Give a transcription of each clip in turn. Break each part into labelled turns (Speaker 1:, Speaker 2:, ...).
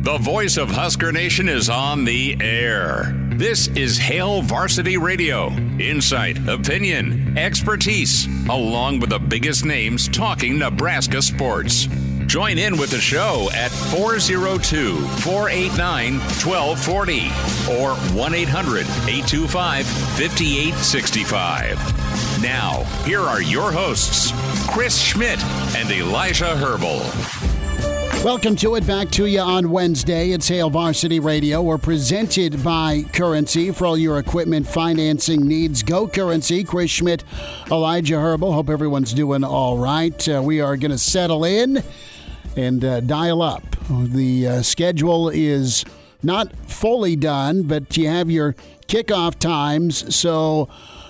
Speaker 1: The voice of Husker Nation is on the air. This is Hail Varsity Radio. Insight, opinion, expertise, along with the biggest names talking Nebraska sports. Join in with the show at 402-489-1240 or 1-800-825-5865. Now, here are your hosts, Chris Schmidt and Elijah Herbel.
Speaker 2: Welcome to it. Back to you on Wednesday. It's Hail Varsity Radio. We're presented by Currency. For all your equipment financing needs, go Currency. Chris Schmidt, Elijah Herbel. Hope everyone's doing all right. We are going to settle in and dial up. The schedule is not fully done, but you have your kickoff times. So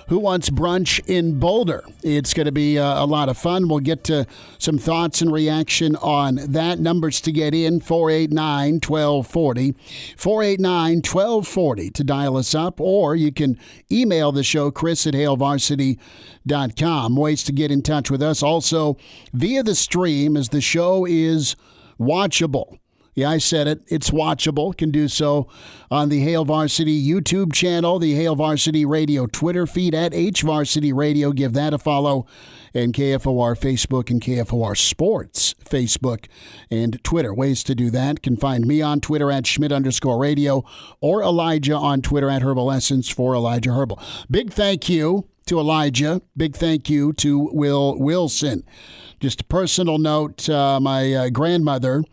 Speaker 2: who wants brunch in Boulder? It's going to be a lot of fun. We'll get to some thoughts and reaction on that. Numbers to get in, 489-1240. 489-1240 to dial us up, or you can email the show, chris@hailvarsity.com. Ways to get in touch with us also via the stream, as the show is watchable. Yeah, I said it. It's watchable. Can do so on the Hail Varsity YouTube channel, the Hail Varsity Radio Twitter feed at HVarsity Radio. Give that a follow. And KFOR Facebook and KFOR Sports Facebook and Twitter. Ways to do that. Can find me on Twitter at Schmidt_radio or Elijah on Twitter at Herbal Essence for Elijah Herbel. Big thank you to Elijah. Big thank you to Will Wilson. Just a personal note, my grandmother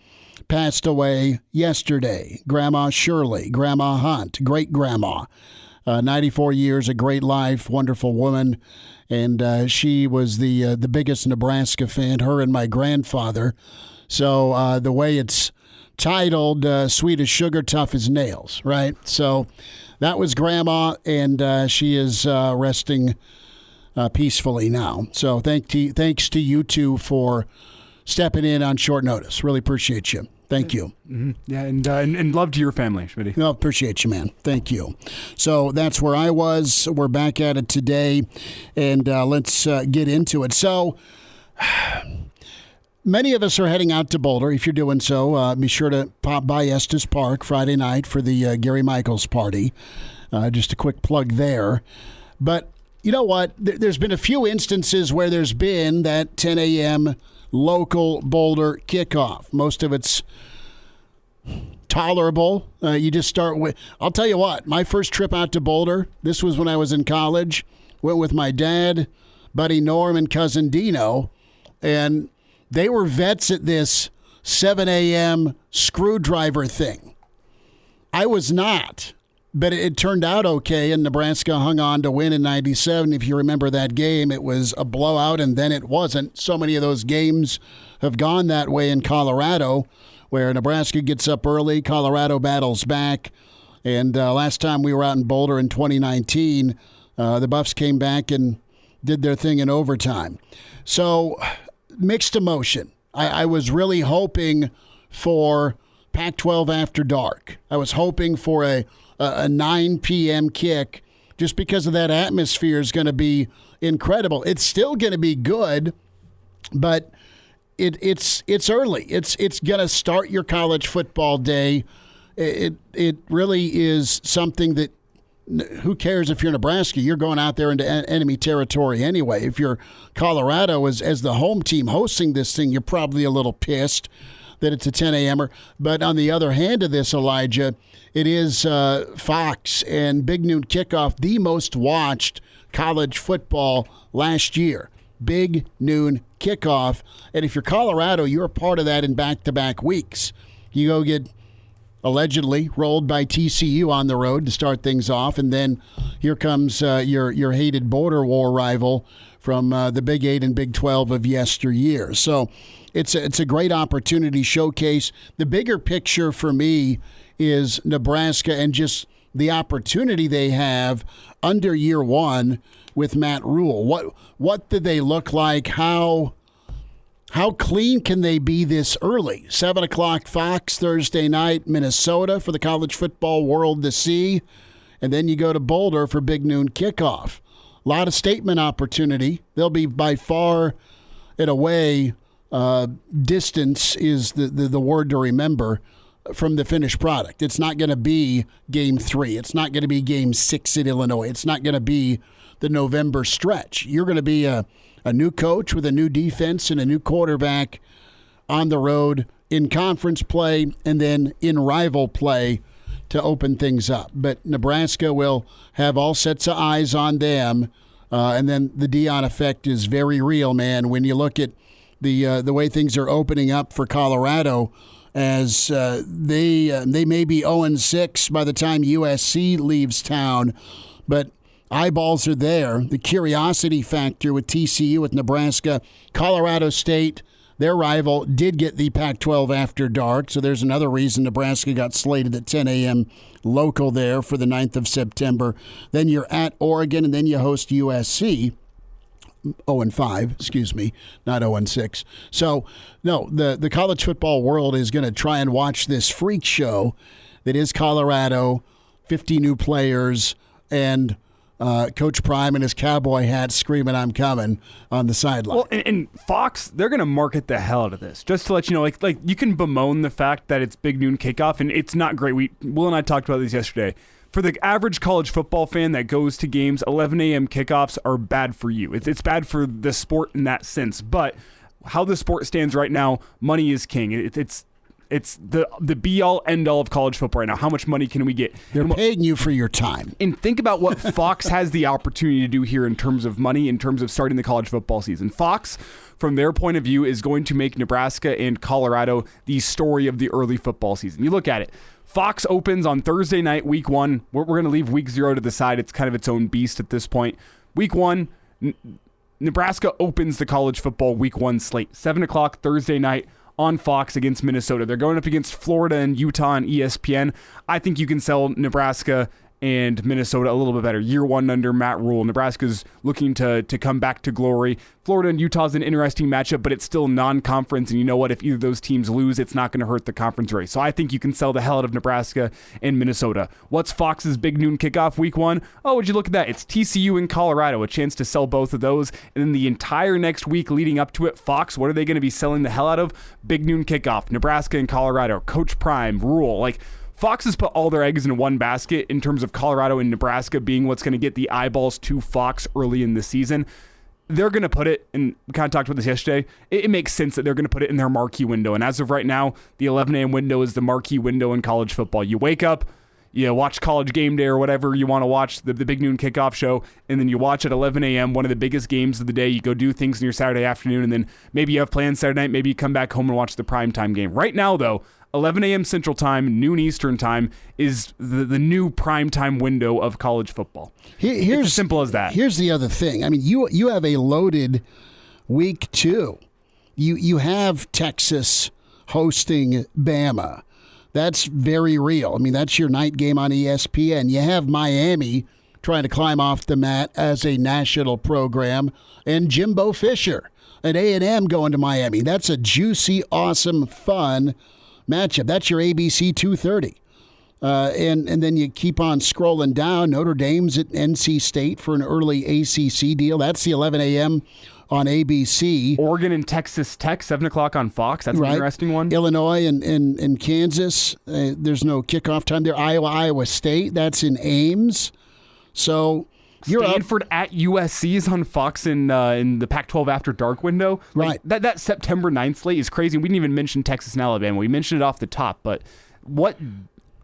Speaker 2: passed away yesterday. Grandma Shirley, Grandma Hunt, great-grandma. 94 years, a great life, wonderful woman. And she was the biggest Nebraska fan, her and my grandfather. So the way it's titled, Sweet as Sugar, Tough as Nails, right? So that was Grandma, and she is resting peacefully now. So thanks to you two for stepping in on short notice. Really appreciate you. Thank you.
Speaker 3: Mm-hmm. Yeah, and love to your family, Schmitty.
Speaker 2: No, appreciate you, man. Thank you. So that's where I was. We're back at it today, and let's get into it. So many of us are heading out to Boulder. If you're doing so, be sure to pop by Estes Park Friday night for the Gary Michaels party. Just a quick plug there. But you know what? There's been a few instances where there's been that 10 a.m. local Boulder kickoff. Most of it's tolerable. You just start with, I'll tell you what, my first trip out to Boulder, this was when I was in college, went with my dad, buddy Norm, and cousin Dino, and they were vets at this 7 a.m. screwdriver thing. I was not, but it turned out okay, and Nebraska hung on to win in 97. If you remember that game, it was a blowout, and then it wasn't. So many of those games have gone that way in Colorado, where Nebraska gets up early, Colorado battles back. And last time we were out in Boulder in 2019, the Buffs came back and did their thing in overtime. So mixed emotion. I was really hoping for Pac-12 after dark. I was hoping for a 9 p.m. kick, just because of that atmosphere is going to be incredible. It's still going to be good, but it's early. It's going to start your college football day. It really is something that, who cares if you're Nebraska? You're going out there into enemy territory anyway. If you're Colorado as the home team hosting this thing, you're probably a little pissed that it's a 10 a.m.er. But on the other hand of this, Elijah, it is Fox and Big Noon Kickoff, the most watched college football last year. Big Noon Kickoff. And if you're Colorado, you're a part of that in back-to-back weeks. You go get allegedly rolled by TCU on the road to start things off, and then here comes your hated border war rival from the Big 8 and Big 12 of yesteryear. So it's a great opportunity showcase. The bigger picture for me is Nebraska and just the opportunity they have under year one with Matt Rule. What do they look like? How clean can they be this early? 7 o'clock Fox Thursday night, Minnesota for the college football world to see. And then you go to Boulder for Big Noon Kickoff. A lot of statement opportunity. They'll be by far and away, distance is the word to remember, from the finished product. It's not going to be Game 3. It's not going to be Game 6 at Illinois. It's not going to be the November stretch. You're going to be a new coach with a new defense and a new quarterback on the road in conference play and then in rival play to open things up. But Nebraska will have all sets of eyes on them, and then the Deion effect is very real, man. When you look at the way things are opening up for Colorado, as they may be 0-6 by the time USC leaves town, but eyeballs are there. The curiosity factor with TCU, with Nebraska, Colorado State, their rival, did get the Pac-12 after dark, so there's another reason Nebraska got slated at 10 a.m. local there for the 9th of September. Then you're at Oregon, and then you host USC. 0-5, excuse me, not 0-6. So, no, the college football world is going to try and watch this freak show that is Colorado, 50 new players, and Coach Prime in his cowboy hat screaming, "I'm coming," on the sideline.
Speaker 3: Well, and Fox, they're going to market the hell out of this. Just to let you know, like you can bemoan the fact that it's big noon kickoff, and it's not great. Will and I talked about this yesterday. For the average college football fan that goes to games, 11 a.m. kickoffs are bad for you. It's bad for the sport in that sense. But how the sport stands right now, money is king. It's the be-all, end-all of college football right now. How much money can we get?
Speaker 2: They're paying you for your time.
Speaker 3: And think about what Fox has the opportunity to do here in terms of money, in terms of starting the college football season. Fox, from their point of view, is going to make Nebraska and Colorado the story of the early football season. You look at it. Fox opens on Thursday night, week 1. We're going to leave week 0 to the side. It's kind of its own beast at this point. Week 1, Nebraska opens the college football week 1 slate. 7 o'clock Thursday night on Fox against Minnesota. They're going up against Florida and Utah on ESPN. I think you can sell Nebraska and Minnesota a little bit better. Year 1 under Matt Rule. Nebraska's looking to come back to glory. Florida and Utah's an interesting matchup, but it's still non-conference, and you know what? If either of those teams lose, it's not going to hurt the conference race. So I think you can sell the hell out of Nebraska and Minnesota. What's Fox's big noon kickoff week 1? Oh, would you look at that? It's TCU and Colorado, a chance to sell both of those. And then the entire next week leading up to it, Fox, what are they going to be selling the hell out of? Big noon kickoff, Nebraska and Colorado, Coach Prime, Rule, Fox has put all their eggs in one basket in terms of Colorado and Nebraska being what's going to get the eyeballs to Fox early in the season. They're going to put it, and we kind of talked about this yesterday, it makes sense that they're going to put it in their marquee window. And as of right now, the 11 a.m. window is the marquee window in college football. You wake up, you watch College Game Day or whatever you want to watch, the big noon kickoff show, and then you watch at 11 a.m., one of the biggest games of the day. You go do things in your Saturday afternoon, and then maybe you have plans Saturday night, maybe you come back home and watch the primetime game. Right now, though, 11 a.m. Central Time, noon Eastern Time is the new primetime window of college football. It's as simple as that.
Speaker 2: Here's the other thing. I mean, you have a loaded week 2. You have Texas hosting Bama. That's very real. I mean, that's your night game on ESPN. You have Miami trying to climb off the mat as a national program, and Jimbo Fisher at A&M going to Miami. That's a juicy, awesome, fun matchup. That's your ABC 2:30. And then you keep on scrolling down. Notre Dame's at NC State for an early ACC deal. That's the 11 a.m. on ABC.
Speaker 3: Oregon and Texas Tech, 7 o'clock on Fox. That's an interesting one.
Speaker 2: Illinois and Kansas. There's no kickoff time there. Iowa State. That's in Ames. So you're
Speaker 3: Stanford at USC is on Fox in the Pac-12 After Dark window.
Speaker 2: Right.
Speaker 3: That September 9th slate is crazy. We didn't even mention Texas and Alabama. We mentioned it off the top, but what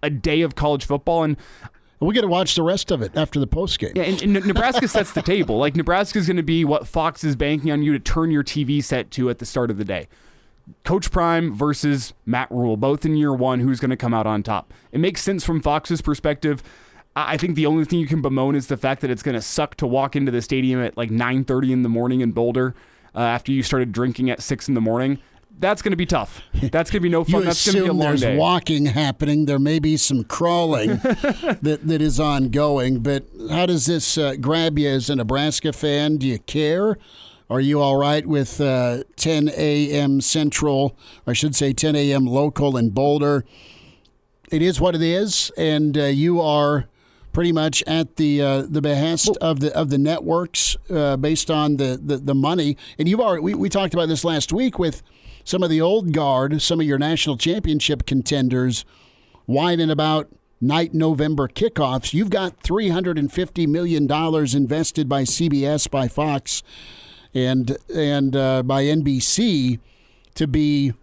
Speaker 3: a day of college football. And
Speaker 2: we got to watch the rest of it after the postgame.
Speaker 3: Yeah, and Nebraska sets the table. Nebraska's going to be what Fox is banking on you to turn your TV set to at the start of the day. Coach Prime versus Matt Rule, both in year 1. Who's going to come out on top? It makes sense from Fox's perspective. I think the only thing you can bemoan is the fact that it's going to suck to walk into the stadium at 9:30 in the morning in Boulder after you started drinking at 6 in the morning. That's going to be tough. That's going to be no fun. That's going to be a long day.
Speaker 2: There's walking happening. There may be some crawling that is ongoing. But how does this grab you as a Nebraska fan? Do you care? Are you all right with 10 a.m. Central, or I should say 10 a.m. local in Boulder? It is what it is, and you are pretty much at the behest of the networks based on the money. And you've already we talked about this last week with some of the old guard, some of your national championship contenders whining about night November kickoffs. You've got $350 million invested by CBS, by Fox, and by NBC to be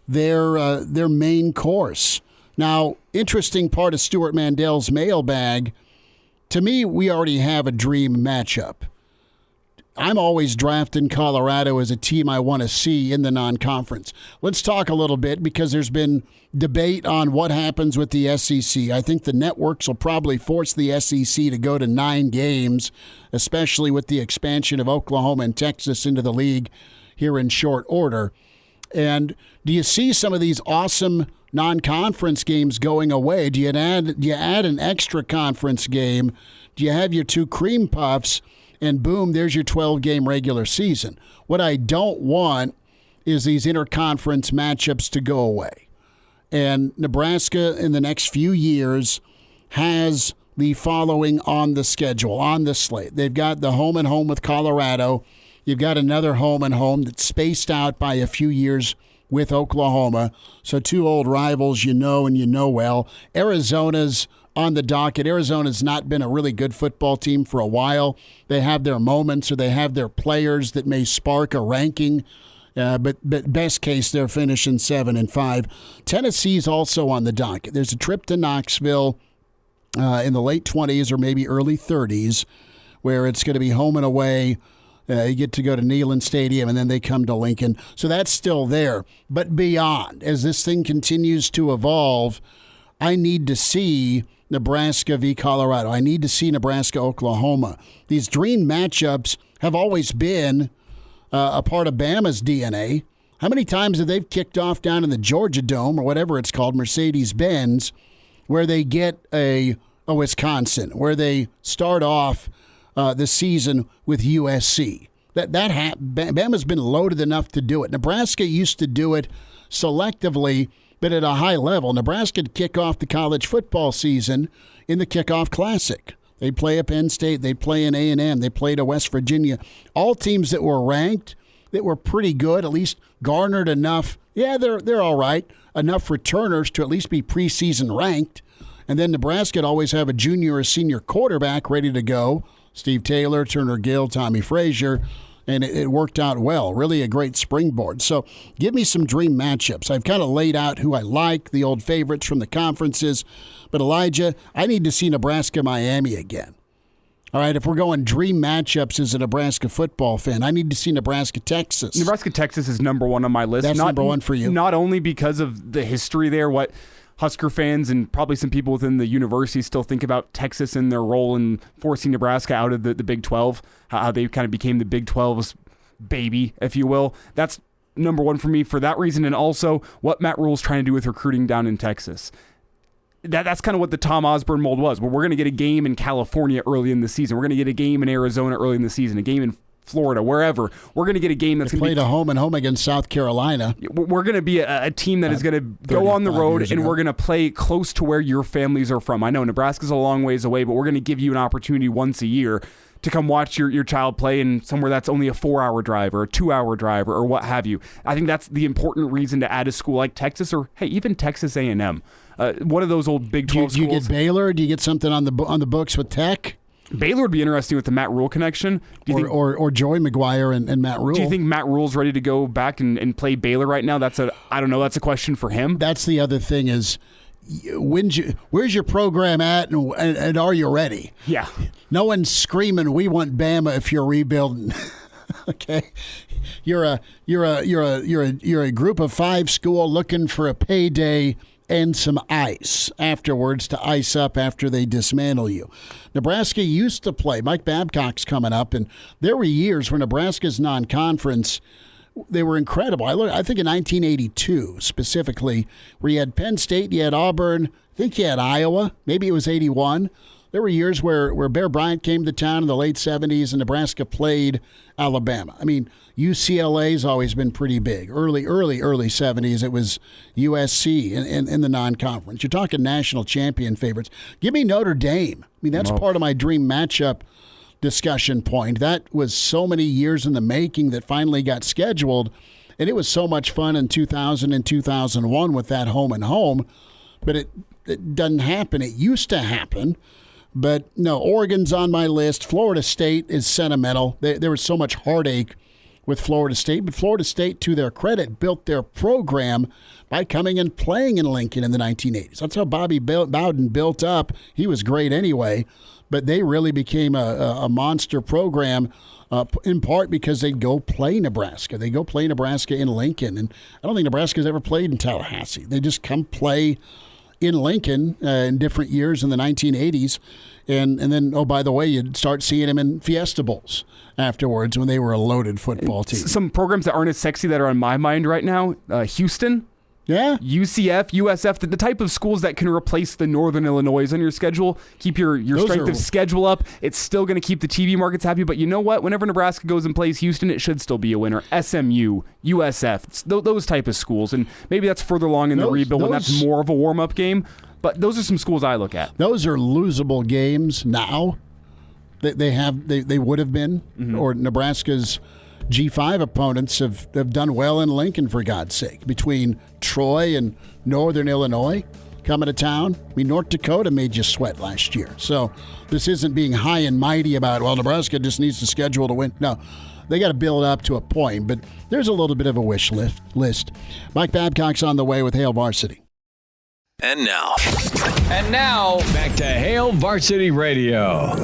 Speaker 2: their main course. Now, interesting part of Stuart Mandel's mailbag, to me, we already have a dream matchup. I'm always drafting Colorado as a team I want to see in the non-conference. Let's talk a little bit because there's been debate on what happens with the SEC. I think the networks will probably force the SEC to go to 9 games, especially with the expansion of Oklahoma and Texas into the league here in short order. And do you see some of these awesome non-conference games going away? Do you add an extra conference game? Do you have your 2 cream puffs? And boom, there's your 12-game regular season. What I don't want is these interconference matchups to go away. And Nebraska in the next few years has the following on the schedule, on the slate. They've got the home and home with Colorado. You've got another home and home that's spaced out by a few years with Oklahoma. So 2 old rivals you know and you know well. Arizona's on the docket. Arizona's not been a really good football team for a while. They have their moments or they have their players that may spark a ranking. But best case, they're finishing 7-5. Tennessee's also on the docket. There's a trip to Knoxville in the late 20s or maybe early 30s where it's going to be home and away. You get to go to Neyland Stadium, and then they come to Lincoln. So that's still there. But beyond, as this thing continues to evolve, I need to see Nebraska v. Colorado. I need to see Nebraska-Oklahoma. These dream matchups have always been a part of Bama's DNA. How many times have they kicked off down in the Georgia Dome or whatever it's called, Mercedes-Benz, where they get a Wisconsin, where they start off the season with USC? Bama's been loaded enough to do it. Nebraska used to do it selectively, but at a high level. Nebraska would kick off the college football season in the Kickoff Classic. They'd play a Penn State. They'd play an A&M. They played a West Virginia. All teams that were ranked, that were pretty good, at least garnered enough. Yeah, they're all right. Enough returners to at least be preseason ranked. And then Nebraska would always have a junior or senior quarterback ready to go. Steve Taylor, Turner Gill, Tommy Frazier. And it worked out well. Really a great springboard. So give me some dream matchups. I've kind of laid out who I like, the old favorites from the conferences. But, Elijah, I need to see Nebraska-Miami again. All right, if we're going dream matchups as a Nebraska football fan, I need to see Nebraska-Texas.
Speaker 3: Nebraska-Texas is number 1 on my list.
Speaker 2: That's number 1 for you.
Speaker 3: Not only because of the history there, what Husker fans and probably some people within the university still think about Texas and their role in forcing Nebraska out of the Big 12, how they kind of became the Big 12's baby, if you will. That's number 1 for me for that reason, and also what Matt Rule's trying to do with recruiting down in Texas. That's kind of what the Tom Osborne mold was, where we're going to get a game in California early in the season. We're going to get a game in Arizona early in the season, a game in Florida, wherever. We're going to get a game that's going to be...
Speaker 2: played a home and home against South Carolina.
Speaker 3: We're going to be a team that is going to go on the road, and we're going to play close to where your families are from. I know Nebraska's a long ways away, but we're going to give you an opportunity once a year to come watch your child play in somewhere that's only a 4-hour drive or a 2-hour drive or what have you. I think that's the important reason to add a school like Texas or, hey, even Texas A&M. One of those old Big 12 schools.
Speaker 2: Do you get Baylor? Do you get something on the books with Tech?
Speaker 3: Baylor would be interesting with the Matt Rule connection.
Speaker 2: Or Joey McGuire and Matt Rule.
Speaker 3: Do you think Matt Rule's ready to go back and play Baylor right now? I don't know. That's a question for him.
Speaker 2: That's the other thing is, where's your program at, and are you ready?
Speaker 3: Yeah.
Speaker 2: No one's screaming, "We want Bama" if you're rebuilding. Okay, you're a group of 5 school looking for a payday and some ice afterwards to ice up after they dismantle you. Nebraska used to play. Mike Babcock's coming up, and there were years where Nebraska's non-conference, they were incredible. I think in 1982 specifically, where you had Penn State, you had Auburn, I think you had Iowa, maybe it was 81. There were years where Bear Bryant came to town in the late 70s and Nebraska played Alabama. I mean, UCLA's always been pretty big. Early 70s, it was USC in the non-conference. You're talking national champion favorites. Give me Notre Dame. I mean, that's part of my dream matchup discussion point. That was so many years in the making that finally got scheduled. And it was so much fun in 2000 and 2001 with that home and home, but it doesn't happen. It used to happen. But no, Oregon's on my list. Florida State is sentimental. There was so much heartache with Florida State, but Florida State, to their credit, built their program by coming and playing in Lincoln in the 1980s. That's how Bobby Bowden built up. He was great anyway, but they really became a monster program in part because they'd go play Nebraska. They go play Nebraska in Lincoln, and I don't think Nebraska's ever played in Tallahassee. They just come play in Lincoln in different years in the 1980s. And then, oh, by the way, you'd start seeing them in Fiesta Bowls afterwards when they were a loaded football team.
Speaker 3: Some programs that aren't as sexy that are on my mind right now, Houston.
Speaker 2: Yeah.
Speaker 3: UCF, USF, the type of schools that can replace the Northern Illinois on your schedule, keep your strength of schedule up. It's still going to keep the TV markets happy. But you know what? Whenever Nebraska goes and plays Houston, it should still be a winner. SMU, USF, those type of schools. And maybe that's further along in the rebuild, and that's more of a warm-up game. But those are some schools I look at. Those
Speaker 2: are losable games now. They would have been, or Nebraska's G5 opponents have done well in Lincoln, for God's sake, between Troy and Northern Illinois coming to town. I mean, North Dakota made you sweat last year. So this isn't being high and mighty about, well, Nebraska just needs to schedule to win. No, they got to build up to a point, but there's a little bit of a wish list. Mike Babcock's on the way with Hail Varsity.
Speaker 4: And now, back to Hail Varsity Radio.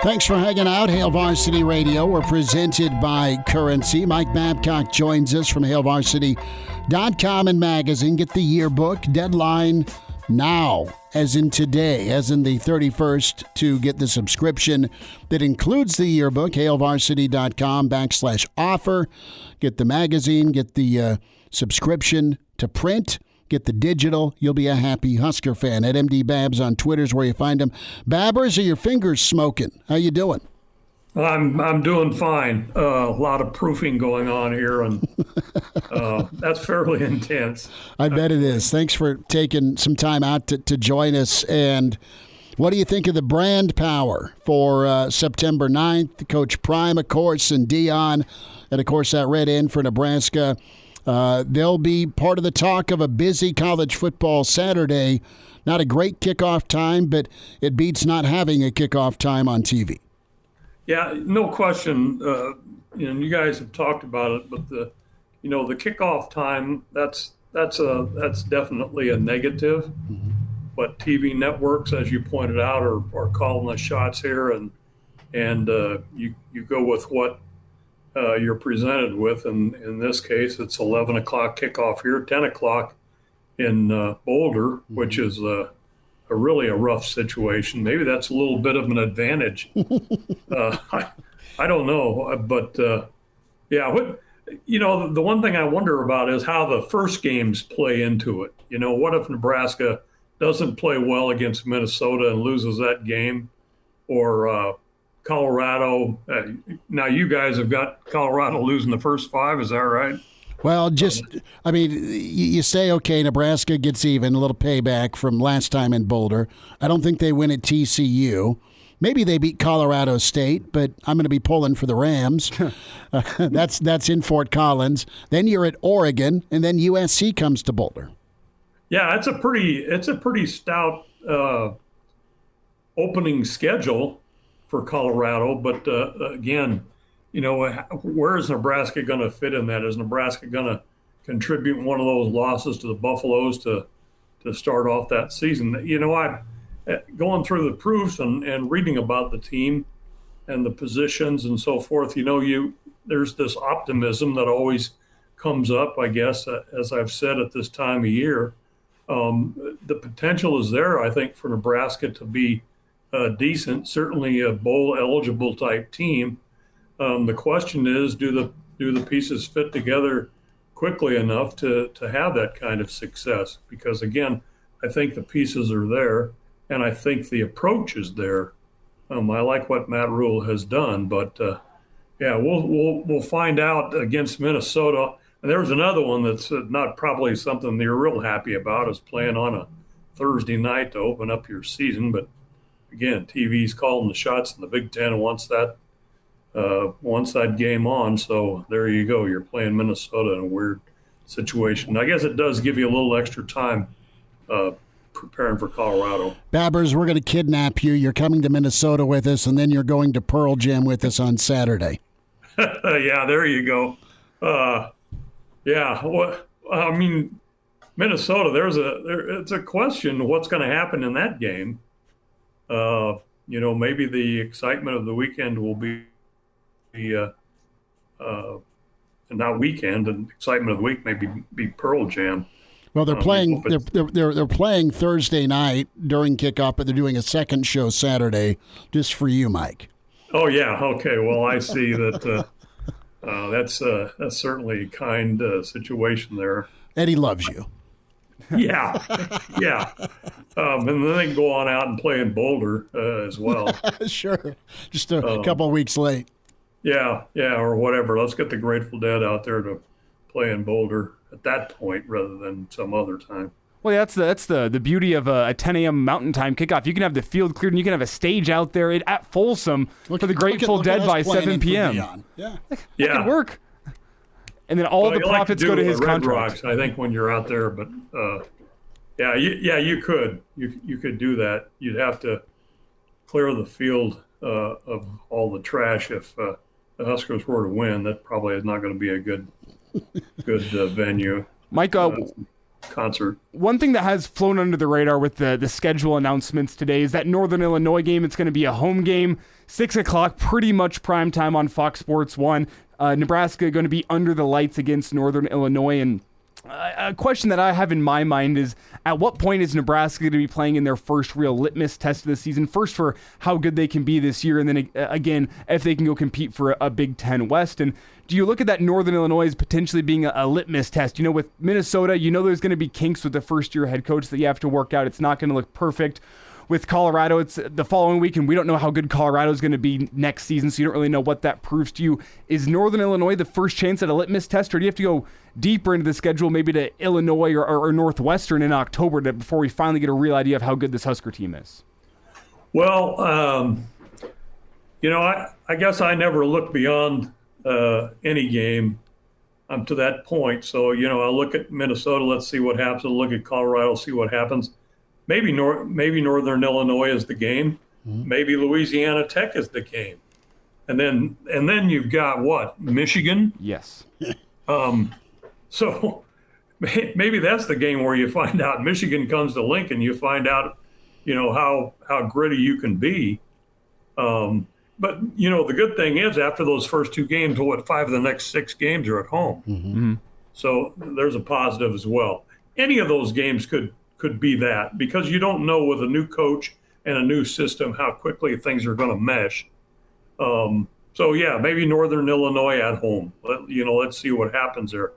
Speaker 2: Thanks for hanging out. Hail Varsity Radio. We're presented by Currency. Mike Babcock joins us from HailVarsity.com and magazine. Get the yearbook. Deadline now, as in today, as in the 31st, to get the subscription that includes the yearbook. HailVarsity.com/offer. Get the magazine. Get the subscription to print. Get the digital. You'll be a happy Husker fan. At MD Babs on Twitter's where you find him. Babbers, are your fingers smoking? How you doing?
Speaker 5: I'm doing fine. A lot of proofing going on here, and that's fairly intense.
Speaker 2: I bet it is. Thanks for taking some time out to join us. And what do you think of the brand power for September 9th? Coach Prime, of course, and Dion, and, of course, that red end for Nebraska. They'll be part of the talk of a busy college football Saturday. Not a great kickoff time, but it beats not having a kickoff time on TV.
Speaker 5: Yeah, no question. You guys have talked about it, but the kickoff time that's definitely a negative. Mm-hmm. But TV networks, as you pointed out, are calling the shots here, and you go with what you're presented with, and in this case, it's 11 o'clock kickoff here, 10 o'clock in Boulder, which is really a rough situation. Maybe that's a little bit of an advantage. I don't know, but the one thing I wonder about is how the first games play into it. What if Nebraska doesn't play well against Minnesota and loses that game, or Colorado? Now you guys have got Colorado losing the first 5, is that right?
Speaker 2: Well, you say, okay, Nebraska gets even, a little payback from last time in Boulder. I don't think they win at TCU. Maybe they beat Colorado State, but I'm going to be pulling for the Rams. That's in Fort Collins. Then you're at Oregon, and then USC comes to Boulder.
Speaker 5: Yeah, it's a pretty stout opening schedule for Colorado, but again, where is Nebraska going to fit in that? Is Nebraska going to contribute one of those losses to the Buffaloes to start off that season? I'm going through the proofs and reading about the team and the positions and so forth. There's this optimism that always comes up, I guess, as I've said at this time of year. The potential is there, I think, for Nebraska to be decent, certainly a bowl eligible type team. The question is, do the pieces fit together quickly enough to have that kind of success? Because again, I think the pieces are there, and I think the approach is there. I like what Matt Rule has done, but we'll find out against Minnesota. And there's another one that's not probably something that you're real happy about, is playing on a Thursday night to open up your season, but again, TV's calling the shots in the Big Ten and wants that once that game on. So there you go. You're playing Minnesota in a weird situation. I guess it does give you a little extra time preparing for Colorado.
Speaker 2: Babbers, we're going to kidnap you. You're coming to Minnesota with us, and then you're going to Pearl Jam with us on Saturday.
Speaker 5: Yeah, there you go. Yeah, well, I mean, Minnesota. It's a question what's going to happen in that game. Maybe the excitement of the weekend will be not weekend, and excitement of the week maybe be Pearl Jam.
Speaker 2: Well, they're playing. They're playing Thursday night during kickoff, but they're doing a second show Saturday just for you, Mike.
Speaker 5: Oh yeah, okay. Well, I see that. That's certainly a kind situation there.
Speaker 2: Eddie loves you.
Speaker 5: Yeah. And then they can go on out and play in Boulder as well.
Speaker 2: Sure, just a couple of weeks late.
Speaker 5: Yeah, or whatever. Let's get the Grateful Dead out there to play in Boulder at that point rather than some other time.
Speaker 3: Well, that's the beauty of a 10 a.m. Mountain Time kickoff. You can have the field cleared and you can have a stage out there at Folsom for the Grateful Dead by 7 p.m.
Speaker 2: Yeah.
Speaker 3: That could work. And then all the profits go to his contract.
Speaker 5: Rocks, I think, when you're out there. But you could. You could do that. You'd have to clear the field of all the trash if the Huskers were to win. That probably is not going to be a good venue.
Speaker 3: Mike,
Speaker 5: concert.
Speaker 3: One thing that has flown under the radar with the schedule announcements today is that Northern Illinois game. It's going to be a home game, 6 o'clock, pretty much prime time on Fox Sports 1. Nebraska going to be under the lights against Northern Illinois. And a question that I have in my mind is, at what point is Nebraska going to be playing in their first real litmus test of the season? First, for how good they can be this year, and then again, if they can go compete for a Big Ten West. And do you look at that Northern Illinois as potentially being a litmus test? With Minnesota, there's going to be kinks with the first-year head coach that you have to work out. It's not going to look perfect. With Colorado, it's the following week, and we don't know how good Colorado is going to be next season, so you don't really know what that proves to you. Is Northern Illinois the first chance at a litmus test, or do you have to go deeper into the schedule, maybe to Illinois or Northwestern in October before we finally get a real idea of how good this Husker team is?
Speaker 5: Well, I guess I never look beyond any game to that point. So, I'll look at Minnesota, let's see what happens. I'll look at Colorado, see what happens. Maybe Northern Illinois is the game. Mm-hmm. Maybe Louisiana Tech is the game. And then you've got what? Michigan?
Speaker 3: Yes.
Speaker 5: So maybe that's the game where you find out Michigan comes to Lincoln, you find out, how gritty you can be. But the good thing is after those first two games, 5 of the next 6 games are at home.
Speaker 3: Mm-hmm.
Speaker 5: So there's a positive as well. Any of those games could be that, because you don't know with a new coach and a new system how quickly things are going to mesh. So yeah, maybe Northern Illinois at home. Let's see what happens there.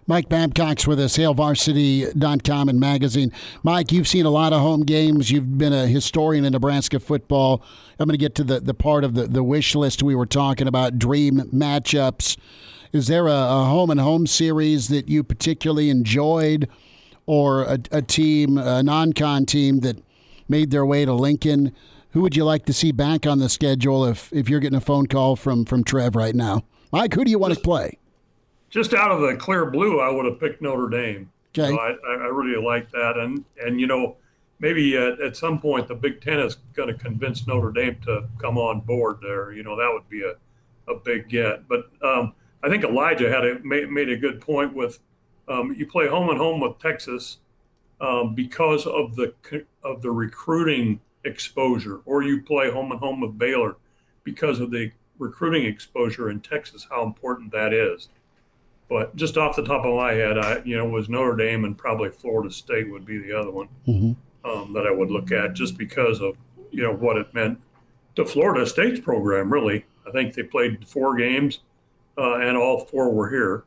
Speaker 2: Mike Babcock's with us, HailVarsity.com and magazine. Mike, you've seen a lot of home games. You've been a historian in Nebraska football. I'm going to get to the part of the wish list we were talking about, dream matchups. Is there a home-and-home series that you particularly enjoyed, or a team, a non-con team that made their way to Lincoln? Who would you like to see back on the schedule if you're getting a phone call from Trev right now? Mike, who do you want to play?
Speaker 5: Just out of the clear blue, I would have picked Notre Dame.
Speaker 2: Okay.
Speaker 5: I really like that. And maybe at some point the Big Ten is going to convince Notre Dame to come on board there. That would be a big get. But I think Elijah made a good point with you play home and home with Texas because of the recruiting exposure, or you play home and home with Baylor because of the recruiting exposure in Texas, how important that is. But just off the top of my head, was Notre Dame, and probably Florida State would be the other one that I would look at, just because of what it meant to Florida State's program. Really, I think they played 4 games, and all 4 were here,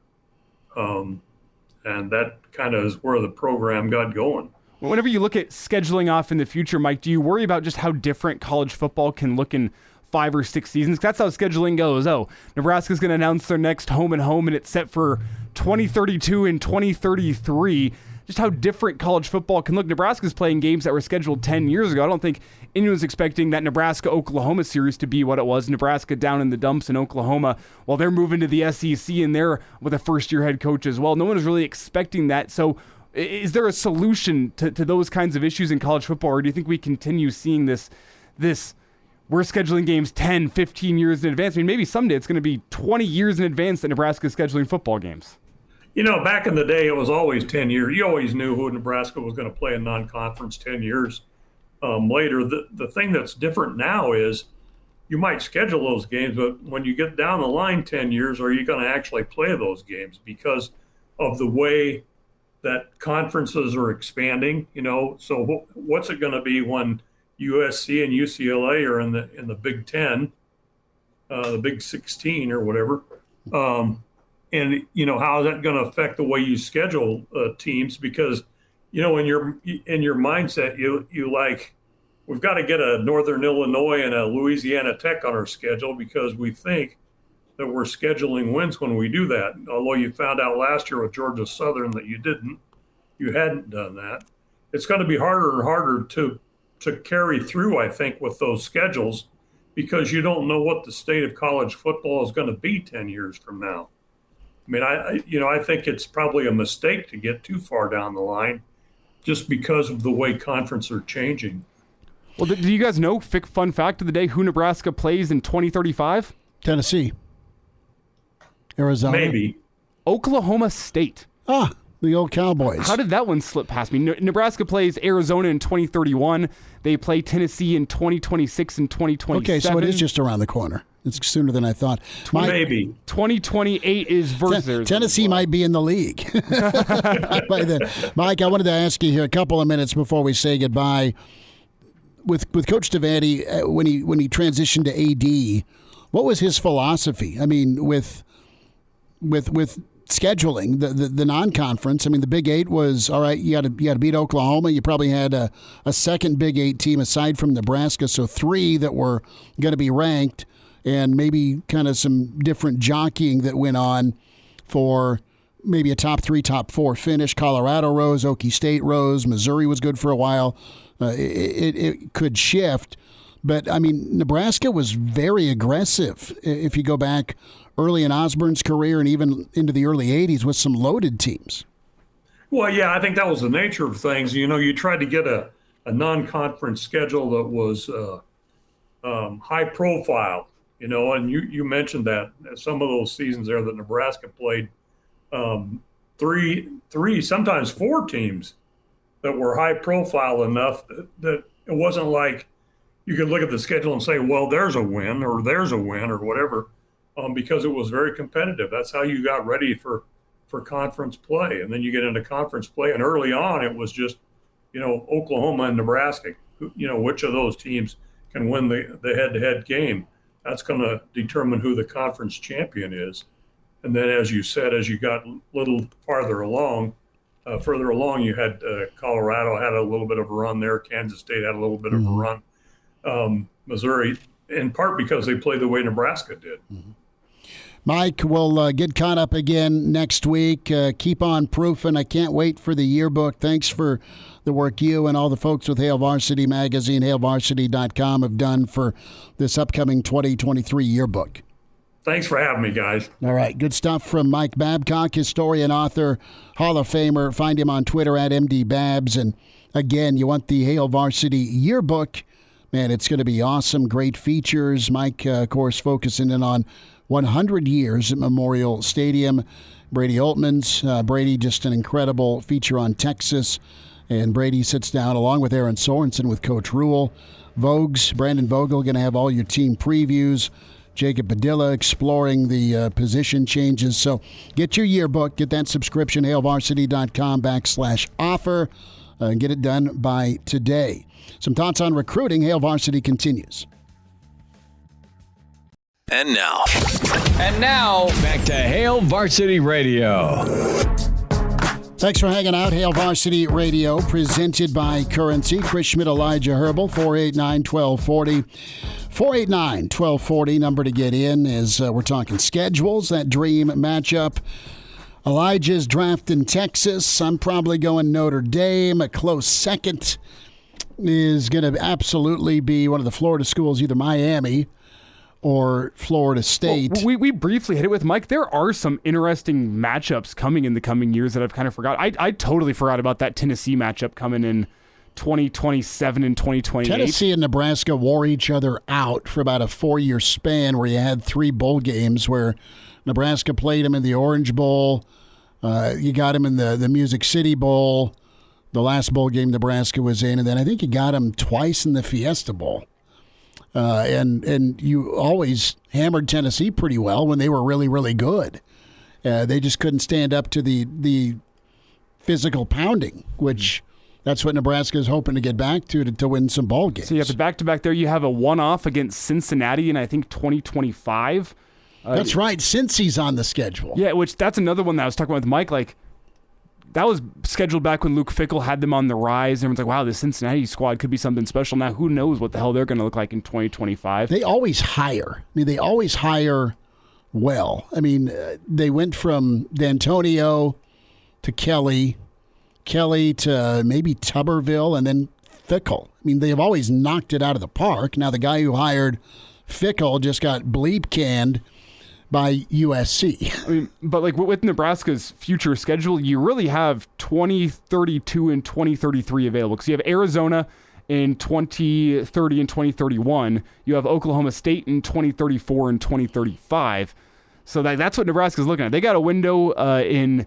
Speaker 5: and that kind of is where the program got going.
Speaker 3: Well, whenever you look at scheduling off in the future, Mike, do you worry about just how different college football can look in 5 or 6 seasons? That's how scheduling goes. Nebraska's going to announce their next home and home, and it's set for 2032 and 2033. just how different college football can look. Nebraska's playing games that were scheduled 10 years ago. I don't think anyone's expecting that Nebraska-Oklahoma series to be what it was. Nebraska down in the dumps in Oklahoma while they're moving to the SEC and they're with a first-year head coach as well. No one is really expecting that. So is there a solution to those kinds of issues in college football, or do you think we continue seeing this we're scheduling games 10, 15 years in advance? I mean, maybe someday it's going to be 20 years in advance that Nebraska is scheduling football games.
Speaker 5: Back in the day, it was always 10 years. You always knew who Nebraska was going to play in non-conference 10 years later. The thing that's different now is you might schedule those games, but when you get down the line 10 years, are you going to actually play those games because of the way that conferences are expanding? So what's it going to be when USC and UCLA are in the Big 10, the Big 16 or whatever? And how is that going to affect the way you schedule teams? Because in your mindset, you like, we've got to get a Northern Illinois and a Louisiana Tech on our schedule because we think that we're scheduling wins when we do that. Although you found out last year with Georgia Southern that you hadn't done that. It's going to be harder and harder to carry through, I think, with those schedules because you don't know what the state of college football is going to be 10 years from now. I mean, I think it's probably a mistake to get too far down the line just because of the way conferences are changing.
Speaker 3: Well, do you guys know, fun fact of the day, who Nebraska plays in 2035?
Speaker 2: Tennessee. Arizona.
Speaker 5: Maybe.
Speaker 3: Oklahoma State.
Speaker 2: The old Cowboys.
Speaker 3: How did that one slip past me? Nebraska plays Arizona in 2031. They play Tennessee in 2026 and 2027.
Speaker 2: Okay, so it is just around the corner. It's sooner than I thought.
Speaker 5: Maybe.
Speaker 3: 2028 is versus.
Speaker 2: Tennessee might be in the league by then. Mike, I wanted to ask you here a couple of minutes before we say goodbye. With Coach Devaney, when he transitioned to AD, what was his philosophy? I mean, with scheduling the non-conference. I mean, the Big 8 was all right. You got to beat Oklahoma. You probably had a second Big 8 team aside from Nebraska, so 3 that were going to be ranked, and maybe kind of some different jockeying that went on for maybe a top 3, top 4 finish. Colorado rose, Okie State rose, Missouri was good for a while. It could shift, but I mean, Nebraska was very aggressive. If you go back early in Osborne's career and even into the early 80s with some loaded teams.
Speaker 5: Well, yeah, I think that was the nature of things. You tried to get a non-conference schedule that was high profile, and you mentioned that some of those seasons there that Nebraska played 3, sometimes 4 teams that were high profile enough that it wasn't like you could look at the schedule and say, well, there's a win or whatever. Because it was very competitive. That's how you got ready for conference play. And then you get into conference play, and early on it was just, Oklahoma and Nebraska. Which of those teams can win the head-to-head game? That's going to determine who the conference champion is. And then, as you said, as you got a little further along, you had Colorado had a little bit of a run there. Kansas State had a little bit of a run. Missouri, in part because they played the way Nebraska did.
Speaker 2: Mm-hmm. Mike, we'll get caught up again next week. Keep on proofing. I can't wait for the yearbook. Thanks for the work you and all the folks with Hail Varsity Magazine, HailVarsity.com have done for this upcoming 2023 yearbook.
Speaker 5: Thanks for having me, guys.
Speaker 2: All right. Good stuff from Mike Babcock, historian, author, Hall of Famer. Find him on Twitter at MDBabs. And again, you want the Hail Varsity yearbook. Man, it's going to be awesome. Great features. Mike, of course, focusing in on 100 years at Memorial Stadium. Brady Oltmans. Brady, just an incredible feature on Texas. And Brady sits down along with Aaron Sorensen with Coach Rule. Brandon Vogel, going to have all your team previews. Jacob Padilla exploring the position changes. So get your yearbook. Get that subscription, HailVarsity.com/offer. Get it done by today. Some thoughts on recruiting. Hail Varsity continues.
Speaker 4: And now, back to Hail Varsity Radio.
Speaker 2: Thanks for hanging out. Hail Varsity Radio, presented by Currency. Chris Schmidt, Elijah Herbel, 489-1240. 489-1240, number to get in as we're talking schedules, that dream matchup. Elijah's drafting Texas. I'm probably going Notre Dame. A close second is going to absolutely be one of the Florida schools, either Miami or Florida State.
Speaker 3: Well, we briefly hit it with Mike. There are some interesting matchups coming in the coming years that I've kind of forgot. I totally forgot about that Tennessee matchup coming in 2027 and 2028.
Speaker 2: Tennessee and Nebraska wore each other out for about a 4-year span where you had 3 bowl games where Nebraska played them in the Orange Bowl. You got them in the Music City Bowl, the last bowl game Nebraska was in, and then I think you got them twice in the Fiesta Bowl. And you always hammered Tennessee pretty well when they were really, really good. They just couldn't stand up to the physical pounding, which that's what Nebraska is hoping to get back to win some ball games.
Speaker 3: So you have the back-to-back there. You have a one-off against Cincinnati in, I think, 2025.
Speaker 2: That's right. Cincy's on the schedule.
Speaker 3: Yeah, which that's another one that I was talking about with Mike. Like, that was scheduled back when Luke Fickell had them on the rise. Everyone's like, wow, the Cincinnati squad could be something special. Now, who knows what the hell they're going to look like in 2025.
Speaker 2: They always hire. I mean, they always hire well. I mean, they went from D'Antonio to Kelly to maybe Tuberville, and then Fickell. I mean, they've always knocked it out of the park. Now, the guy who hired Fickell just got bleep canned by USC.
Speaker 3: I mean, but like with Nebraska's future schedule, you really have 2032 and 2033 available because you have Arizona in 2030 and 2031. You have Oklahoma State in 2034 and 2035. So that's what Nebraska's looking at. They got a window in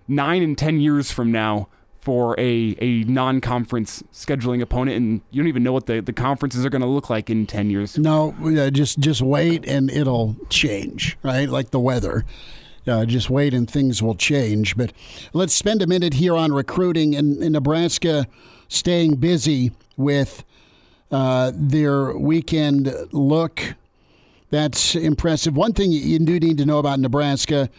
Speaker 3: 9 and 10 years from now for a non-conference scheduling opponent, and you don't even know what the conferences are going to look like in 10 years.
Speaker 2: No, just wait and it'll change, right? Like the weather. Just wait and things will change. But let's spend a minute here on recruiting and Nebraska staying busy with their weekend look. That's impressive. One thing you do need to know about Nebraska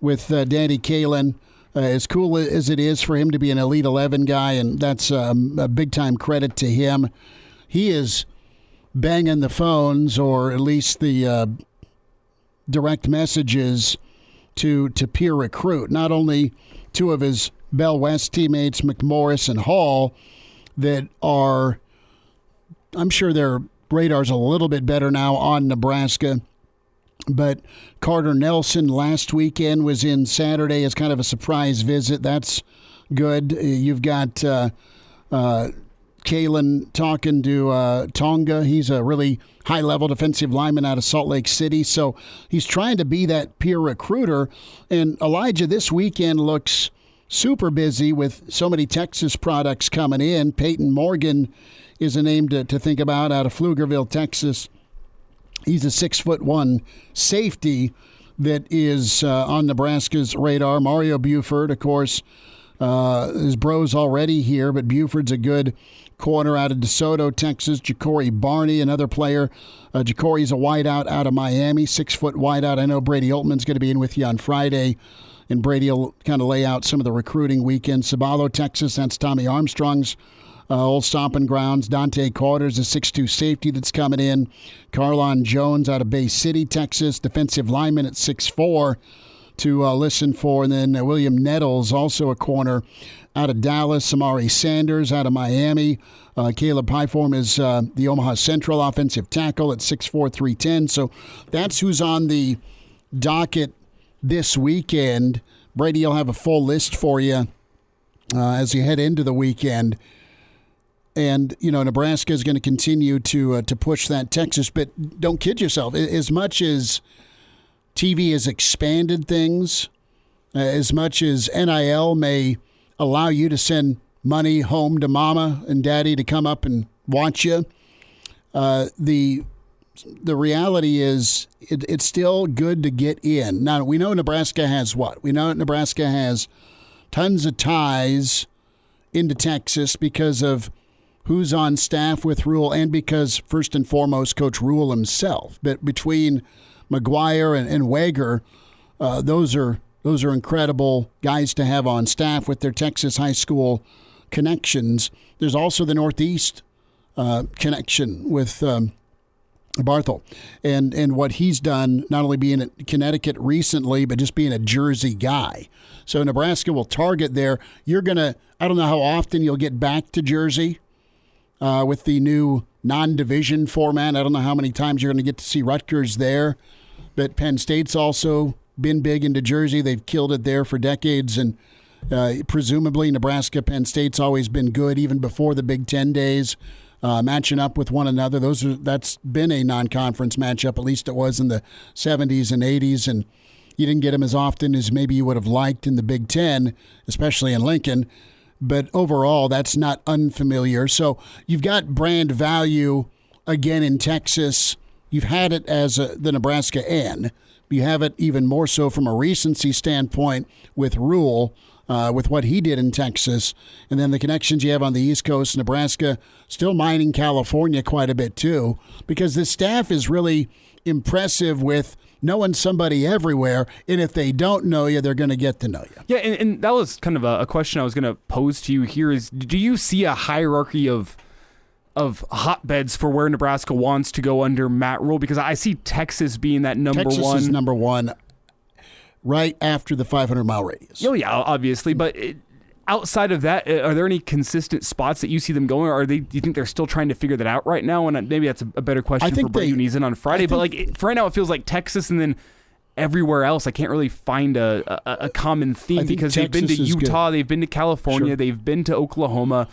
Speaker 2: with Danny Kaelin, as cool as it is for him to be an Elite 11 guy, and that's a big-time credit to him, he is banging the phones, or at least the direct messages to peer recruit. Not only 2 of his Bell West teammates, McMorris and Hall, that are, I'm sure their radar's a little bit better now on Nebraska, but Carter Nelson last weekend was in Saturday as kind of a surprise visit. That's good. You've got Kaelin talking to Tonga. He's a really high-level defensive lineman out of Salt Lake City. So he's trying to be that peer recruiter. And Elijah this weekend looks super busy with so many Texas products coming in. Peyton Morgan is a name to think about out of Pflugerville, Texas. He's a 6'1" safety that is on Nebraska's radar. Mario Buford, of course, his bro's already here, but Buford's a good corner out of DeSoto, Texas. Ja'Cory Barney, another player. Ja'Cory's a wideout out of Miami, 6-foot wideout. I know Brady Oltman's going to be in with you on Friday, and Brady will kind of lay out some of the recruiting weekend. Sabalo, Texas, that's Tommy Armstrong's old stomping grounds. Dante Carter's a 6'2" safety that's coming in. Carlon Jones out of Bay City, Texas, defensive lineman at 6'4" to listen for. And then William Nettles, also a corner out of Dallas. Samari Sanders out of Miami. Caleb Pyform is the Omaha Central offensive tackle at 6'4", 310. So that's who's on the docket this weekend. Brady will have a full list for you as you head into the weekend. And, you know, Nebraska is going to continue to push that Texas. But don't kid yourself. As much as TV has expanded things, as much as NIL may allow you to send money home to mama and daddy to come up and watch you, the reality is it's still good to get in. Now, we know Nebraska has what? We know Nebraska has tons of ties into Texas because of who's on staff with Rule, and because, first and foremost, Coach Rule himself. But between McGuire and Wager, those are incredible guys to have on staff with their Texas high school connections. There's also the Northeast connection with Barthel, and what he's done, not only being at Connecticut recently, but just being a Jersey guy. So Nebraska will target there. I don't know how often you'll get back to Jersey with the new non-division format. I don't know how many times you're going to get to see Rutgers there, but Penn State's also been big into Jersey. They've killed it there for decades, and presumably Nebraska, Penn State's always been good even before the Big Ten days, matching up with one another. That's been a non-conference matchup, at least it was in the 70s and 80s, and you didn't get them as often as maybe you would have liked in the Big Ten, especially in Lincoln. But overall, that's not unfamiliar. So you've got brand value again in Texas. You've had it as the Nebraska N. You have it even more so from a recency standpoint with Rule, with what he did in Texas. And then the connections you have on the East Coast, Nebraska, still mining California quite a bit too, because this staff is really impressive with knowing somebody everywhere, and if they don't know you, they're going to get to know you.
Speaker 3: Yeah, and that was kind of a question I was going to pose to you here is, do you see a hierarchy of hotbeds for where Nebraska wants to go under Matt Rule? Because I see Texas being that number one.
Speaker 2: Texas is number one right after the 500-mile radius.
Speaker 3: Oh, yeah, obviously, but outside of that, are there any consistent spots that you see them going, or do you think they're still trying to figure that out right now? And maybe that's a better question for Brady when he's in on Friday. But for right now, it feels like Texas, and then everywhere else, I can't really find a common theme, because they've been to Utah, they've been to California, they've been to Oklahoma.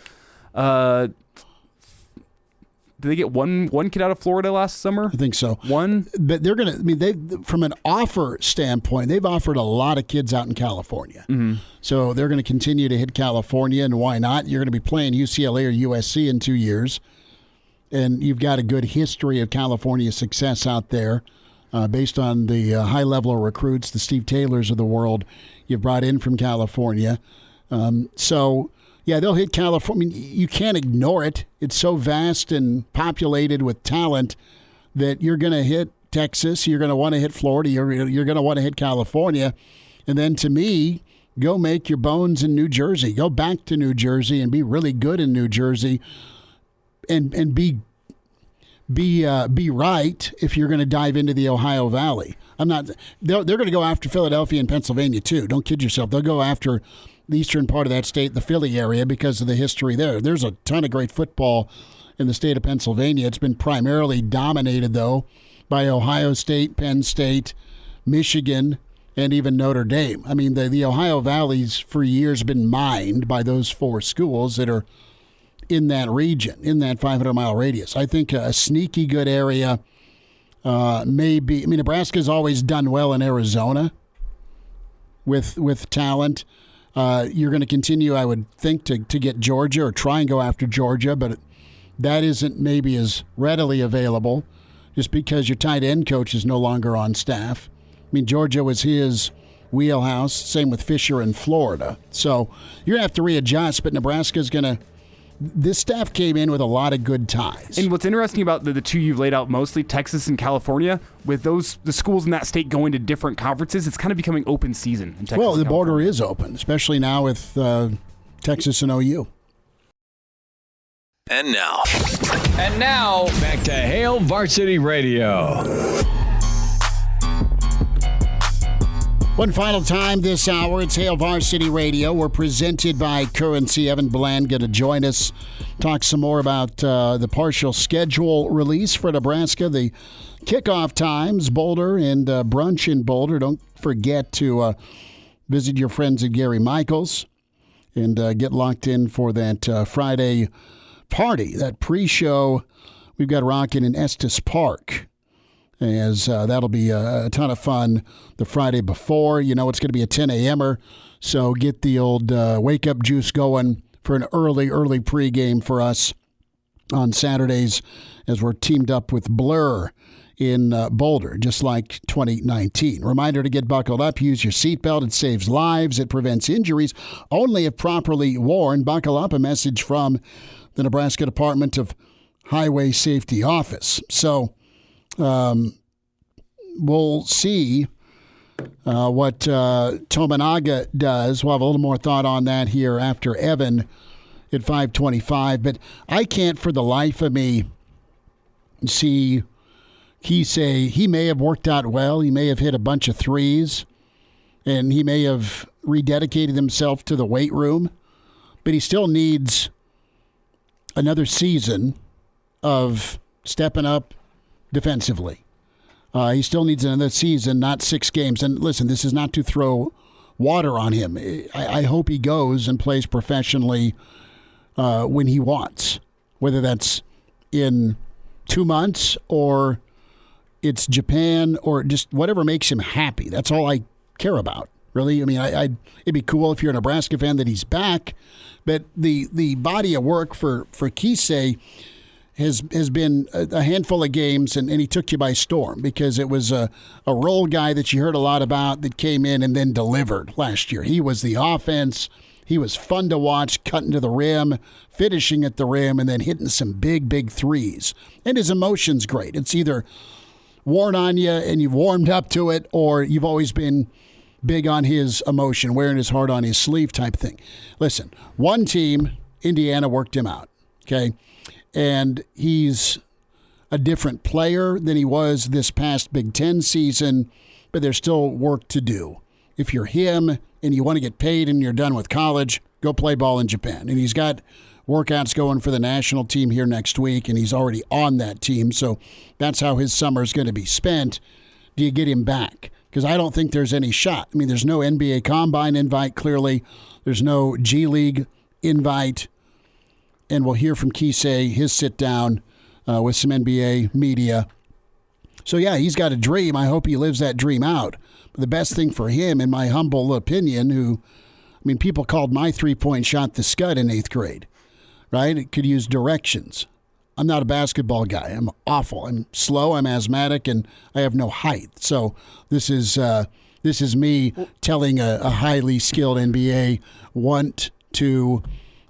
Speaker 3: Did they get one kid out of Florida last summer?
Speaker 2: I think so.
Speaker 3: One?
Speaker 2: But they're going to, they from an offer standpoint, they've offered a lot of kids out in California. Mm-hmm. So they're going to continue to hit California, and why not? You're going to be playing UCLA or USC in 2 years, and you've got a good history of California success out there based on the high level of recruits, the Steve Taylors of the world you've brought in from California. Yeah, they'll hit California. I mean, you can't ignore it. It's so vast and populated with talent that you're going to hit Texas. You're going to want to hit Florida. You're going to want to hit California. And then, to me, go make your bones in New Jersey. Go back to New Jersey and be really good in New Jersey, and be right if you're going to dive into the Ohio Valley. They're going to go after Philadelphia and Pennsylvania too. Don't kid yourself. They'll go after the eastern part of that state, the Philly area, because of the history there. There's a ton of great football in the state of Pennsylvania. It's been primarily dominated, though, by Ohio State, Penn State, Michigan, and even Notre Dame. I mean, the Ohio Valley's for years been mined by those four schools that are in that region, in that 500-mile radius. I think a sneaky good area may be. I mean, Nebraska's always done well in Arizona with talent. You're going to continue, I would think, to get Georgia or try and go after Georgia, but that isn't maybe as readily available just because your tight end coach is no longer on staff. I mean, Georgia was his wheelhouse, same with Fisher in Florida. So you're going to have to readjust, but Nebraska's going to. This staff came in with a lot of good ties.
Speaker 3: And what's interesting about the two you've laid out, mostly Texas and California, with the schools in that state going to different conferences, it's kind of becoming open season in Texas.
Speaker 2: Well, the border is open, especially now with Texas and OU.
Speaker 4: And now, back to Hail Varsity Radio.
Speaker 2: One final time this hour, it's Hail Varsity Radio. We're presented by Currency. Evan Bland going to join us, talk some more about the partial schedule release for Nebraska, the kickoff times, Boulder and Brunch in Boulder. Don't forget to visit your friends at Gary Michaels and get locked in for that Friday party, that pre-show we've got rocking in Estes Park. As that'll be a ton of fun the Friday before. You know, it's going to be a 10 a.m.er, so get the old wake-up juice going for an early pregame for us on Saturdays as we're teamed up with Blur in Boulder, just like 2019. Reminder to get buckled up. Use your seatbelt. It saves lives. It prevents injuries, only if properly worn. Buckle up. A message from the Nebraska Department of Highway Safety Office. So we'll see what Tominaga does. We'll have a little more thought on that here after Evan at 5:25. But I can't for the life of me see Keisei, he may have worked out well. He may have hit a bunch of threes, and he may have rededicated himself to the weight room, but he still needs another season of stepping up defensively. He still needs another season, not 6 games. And listen, this is not to throw water on him. I hope he goes and plays professionally when he wants, whether that's in 2 months or it's Japan or just whatever makes him happy. That's all I care about, really. I mean, it'd be cool if you're a Nebraska fan that he's back, but the body of work for Keisei has been a handful of games, and he took you by storm because it was a role guy that you heard a lot about that came in and then delivered last year. He was the offense. He was fun to watch, cutting to the rim, finishing at the rim, and then hitting some big threes. And his emotion's great. It's either worn on you and you've warmed up to it, or you've always been big on his emotion, wearing his heart on his sleeve type thing. Listen, one team, Indiana, worked him out, okay? And he's a different player than he was this past Big Ten season, but there's still work to do. If you're him and you want to get paid and you're done with college, go play ball in Japan. And he's got workouts going for the national team here next week, and he's already on that team. So that's how his summer is going to be spent. Do you get him back? Because I don't think there's any shot. I mean, there's no NBA Combine invite, clearly. There's no G League invite. And we'll hear from Keisei, his sit-down with some NBA media. So, yeah, he's got a dream. I hope he lives that dream out. But the best thing for him, in my humble opinion, people called my three-point shot the scud in 8th grade, right? It could use directions. I'm not a basketball guy. I'm awful. I'm slow. I'm asthmatic, and I have no height. So this is me telling a highly skilled NBA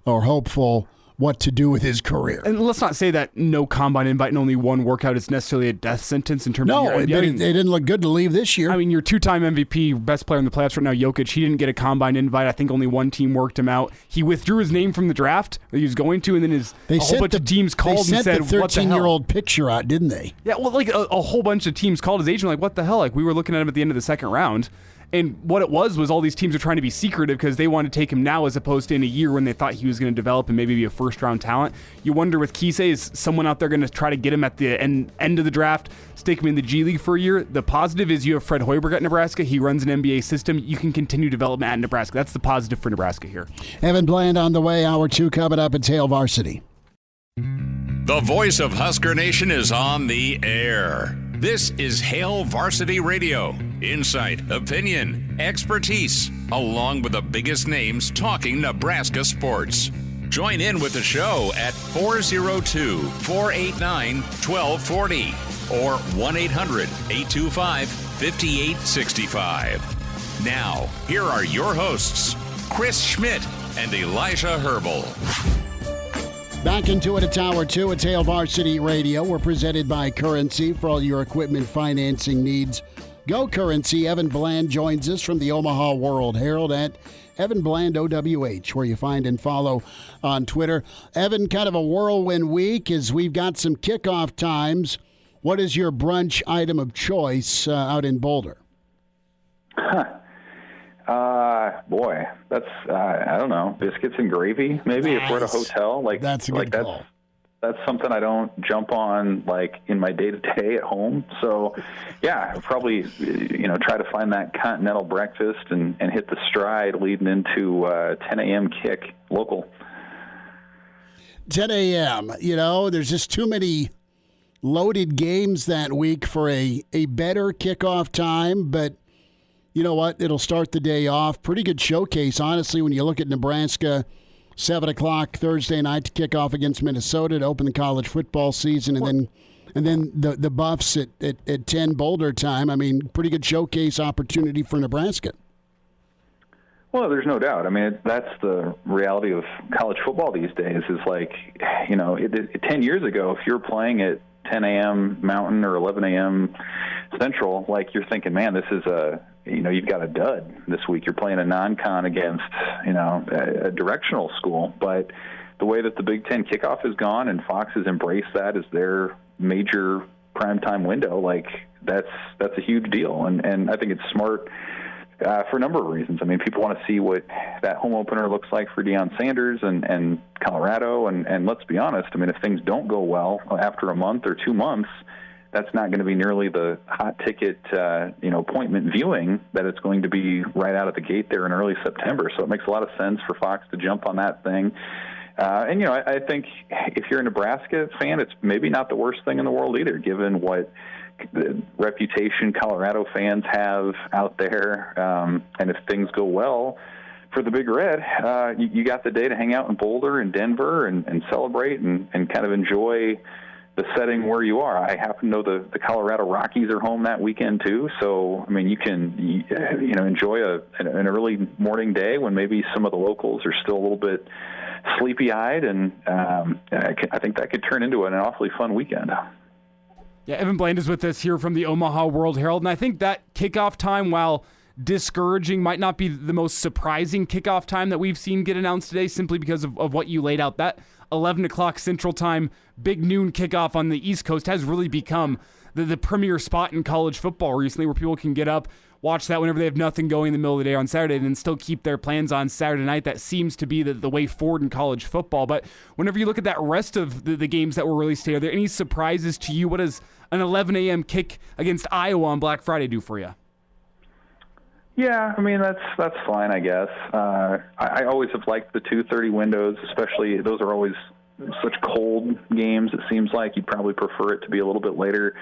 Speaker 2: hopeful what to do with his career.
Speaker 3: And let's not say that no combine invite and only one workout is necessarily a death sentence in terms of your
Speaker 2: NBA. No, they didn't look good to leave this year.
Speaker 3: I mean, your 2-time MVP, best player in the playoffs right now, Jokic, he didn't get a combine invite. I think only one team worked him out. He withdrew his name from the draft that he was going to, and then a whole bunch of teams called and said,
Speaker 2: what the hell? They sent the 13-year-old picture out, didn't they?
Speaker 3: Yeah, well, like a whole bunch of teams called his agent, like, what the hell? Like, we were looking at him at the end of the second round. And what it was all these teams are trying to be secretive because they want to take him now as opposed to in a year when they thought he was going to develop and maybe be a first-round talent. You wonder with Keisei, is someone out there going to try to get him at the end of the draft, stick him in the G League for a year? The positive is you have Fred Hoiberg at Nebraska. He runs an NBA system. You can continue development at Nebraska. That's the positive for Nebraska here.
Speaker 2: Evan Bland on the way. Hour 2 coming up at Hail Varsity.
Speaker 1: The voice of Husker Nation is on the air. This is Hail Varsity Radio. Insight, opinion, expertise, along with the biggest names talking Nebraska sports. Join in with the show at 402-489-1240 or 1-800-825-5865. Now, here are your hosts, Chris Schmidt and Elijah Herbel.
Speaker 2: Back into it at Hour 2 at Hail Varsity Radio. We're presented by Currency for all your equipment financing needs. Go Currency. Evan Bland joins us from the Omaha World Herald at Evan Bland OWH, where you find and follow on Twitter. Evan, kind of a whirlwind week as we've got some kickoff times. What is your brunch item of choice out in Boulder?
Speaker 6: Boy, that's I don't know, biscuits and gravy. Maybe
Speaker 2: nice.
Speaker 6: If we're at a hotel,
Speaker 2: that's a good call.
Speaker 6: That's something I don't jump on like in my day-to-day at home. So, yeah, probably try to find that continental breakfast and hit the stride leading into 10 a.m. kick local.
Speaker 2: 10 a.m. There's just too many loaded games that week for a better kickoff time, but you know what? It'll start the day off. Pretty good showcase, honestly, when you look at Nebraska, 7 o'clock Thursday night to kick off against Minnesota to open the college football season, and then the Buffs at 10 Boulder time. I mean, pretty good showcase opportunity for Nebraska.
Speaker 6: Well, there's no doubt. I mean, that's the reality of college football these days is like, 10 years ago, if you're playing at 10 a.m. Mountain or 11 a.m. Central, like you're thinking, man, this is you've got a dud this week. You're playing a non-con against, a directional school. But the way that the Big Ten kickoff has gone and Fox has embraced that as their major primetime window, like that's a huge deal. And I think it's smart for a number of reasons. I mean, people want to see what that home opener looks like for Deion Sanders and Colorado. And let's be honest, I mean, if things don't go well after a month or 2 months, that's not going to be nearly the hot ticket, appointment viewing that it's going to be right out of the gate there in early September. So it makes a lot of sense for Fox to jump on that thing. I think if you're a Nebraska fan, it's maybe not the worst thing in the world either, given what the reputation Colorado fans have out there. And if things go well for the Big Red, you got the day to hang out in Boulder and Denver and celebrate and kind of enjoy the setting where you are. I happen to know the Colorado Rockies are home that weekend too. So, I mean, you can, enjoy an early morning day when maybe some of the locals are still a little bit sleepy-eyed. And I think that could turn into an awfully fun weekend.
Speaker 3: Yeah, Evan Bland is with us here from the Omaha World-Herald. And I think that kickoff time, while discouraging, might not be the most surprising kickoff time that we've seen get announced today, simply because of what you laid out. That 11 o'clock Central Time, big noon kickoff on the East Coast has really become the premier spot in college football recently, where people can get up, watch that whenever they have nothing going in the middle of the day on Saturday, and then still keep their plans on Saturday night. That seems to be the way forward in college football. But whenever you look at that rest of the games that were released today, are there any surprises to you? What does an 11 a.m. kick against Iowa on Black Friday do for you?
Speaker 6: Yeah, I mean, that's fine, I guess. I always have liked the 2:30 windows, especially those are always such cold games. It seems like you'd probably prefer it to be a little bit later.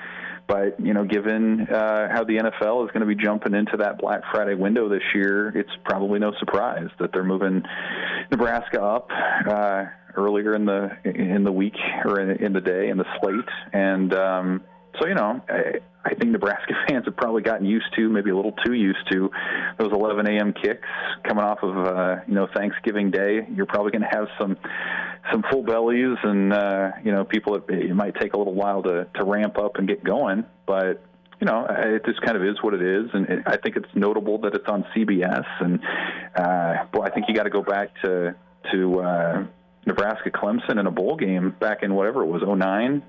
Speaker 6: But, given how the NFL is going to be jumping into that Black Friday window this year, it's probably no surprise that they're moving Nebraska up earlier in the week or in the day in the slate. And I think Nebraska fans have probably gotten used to, maybe a little too used to, those 11 a.m. kicks coming off of Thanksgiving Day. You're probably going to have some full bellies and people. It might take a little while to ramp up and get going, but it just kind of is what it is. And I think it's notable that it's on CBS. And I think you got to go back to Nebraska-Clemson in a bowl game back in whatever it was, 2009,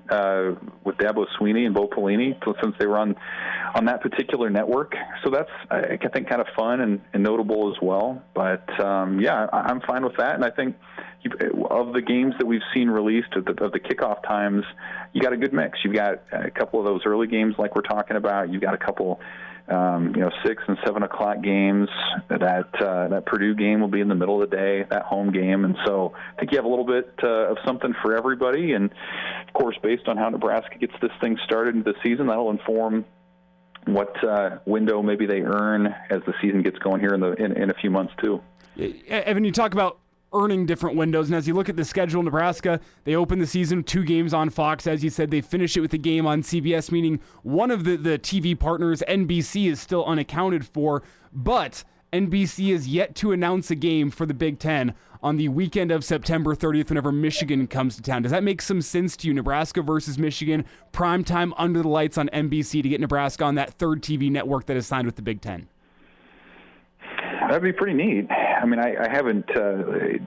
Speaker 6: with Dabo Swinney and Bo Pelini, since they were on that particular network. So that's, I think, kind of fun and notable as well. But, I'm fine with that. And I think of the games that we've seen released of the kickoff times, you got a good mix. You've got a couple of those early games like we're talking about. You've got a couple 6 and 7 o'clock games. That Purdue game will be in the middle of the day, that home game. And so I think you have a little bit of something for everybody. And, of course, based on how Nebraska gets this thing started into the season, that'll inform what window maybe they earn as the season gets going here in a few months too.
Speaker 3: Evan, you talk about earning different windows, and as you look at the schedule, Nebraska, they open the season with 2 games on Fox. As you said, they finish it with a game on CBS, meaning one of the TV partners, NBC, is still unaccounted for, but NBC is yet to announce a game for the Big Ten on the weekend of September 30th whenever Michigan comes to town. Does that make some sense to you? Nebraska versus Michigan, primetime under the lights on NBC to get Nebraska on that third TV network that is signed with the Big Ten?
Speaker 6: That'd be pretty neat. I mean, I haven't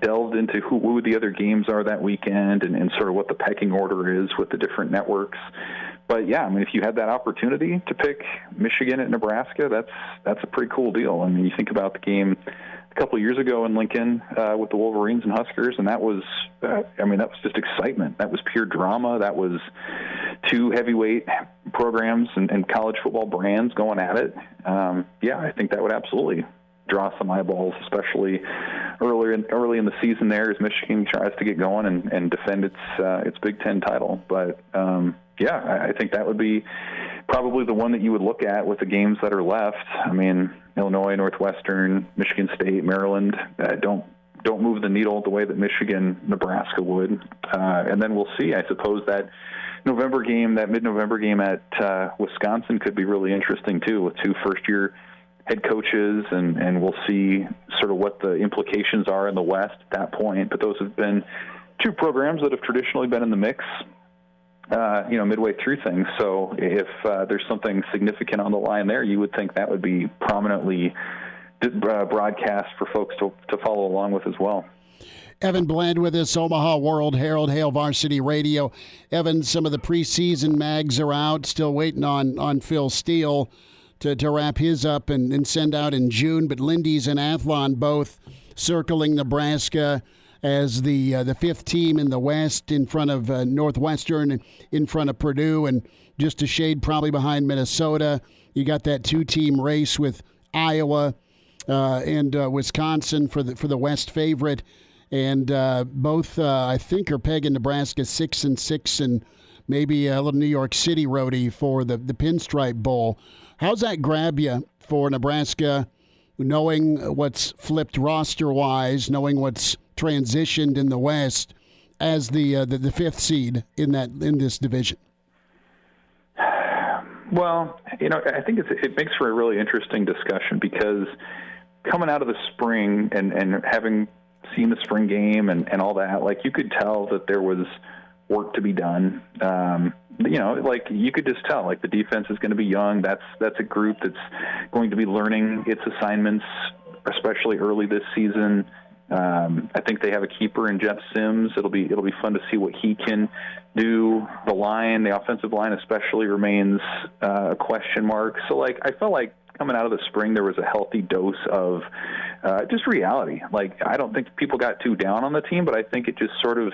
Speaker 6: delved into who the other games are that weekend and sort of what the pecking order is with the different networks. But, yeah, I mean, if you had that opportunity to pick Michigan at Nebraska, that's a pretty cool deal. I mean, you think about the game a couple of years ago in Lincoln with the Wolverines and Huskers, and that was just excitement. That was pure drama. That was 2 heavyweight programs and college football brands going at it. I think that would absolutely draw some eyeballs, especially early in the season there as Michigan tries to get going and defend its Big Ten title. But I think that would be probably the one that you would look at with the games that are left. I mean, Illinois, Northwestern, Michigan State, Maryland don't move the needle the way that Michigan, Nebraska would. And then we'll see. I suppose that mid-November game at Wisconsin could be really interesting too, with 2 first-year head coaches, and we'll see sort of what the implications are in the West at that point. But those have been 2 programs that have traditionally been in the mix, midway through things. So if there's something significant on the line there, you would think that would be prominently broadcast for folks to follow along with as well.
Speaker 2: Evan Bland with us, Omaha World Herald, Hail Varsity Radio. Evan, some of the preseason mags are out, still waiting on Phil Steele to wrap his up and send out in June. But Lindy's and Athlon both circling Nebraska as the fifth team in the West, in front of Northwestern, in front of Purdue, and just a shade probably behind Minnesota. You got that two-team race with Iowa and Wisconsin for the West favorite, and both I think are pegging Nebraska 6-6, and maybe a little New York City roadie for the Pinstripe Bowl. How's that grab you for Nebraska, knowing what's flipped roster-wise, knowing what's transitioned in the West as the fifth seed in this division?
Speaker 6: Well, I think it makes for a really interesting discussion, because coming out of the spring and having seen the spring game and all that, like, you could tell that there was work to be done. Like, you could just tell, like, the defense is going to be young. That's a group that's going to be learning its assignments, especially early this season. I think they have a keeper in Jeff Sims. It'll be fun to see what he can do. The offensive line especially remains a question mark. So, like, I felt like coming out of the spring there was a healthy dose of just reality. Like, I don't think people got too down on the team, but I think it just sort of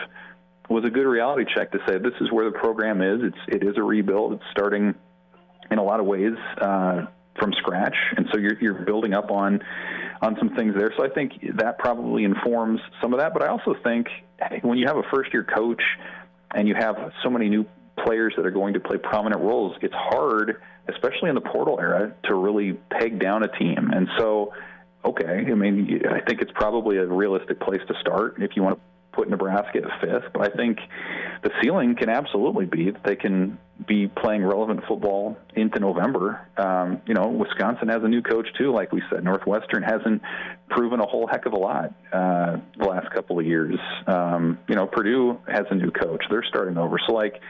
Speaker 6: was a good reality check to say this is where the program is. It is a rebuild. It's starting in a lot of ways from scratch, and so you're building up on some things there. So I think that probably informs some of that. But I also think when you have a first-year coach and you have so many new players that are going to play prominent roles, it's hard, especially in the portal era, to really peg down a team. And so, okay, I mean, I think it's probably a realistic place to start if you want to put Nebraska at fifth. But I think the ceiling can absolutely be that they can be playing relevant football into November. Wisconsin has a new coach too, like we said. Northwestern hasn't proven a whole heck of a lot the last couple of years. Purdue has a new coach. They're starting over. So, like,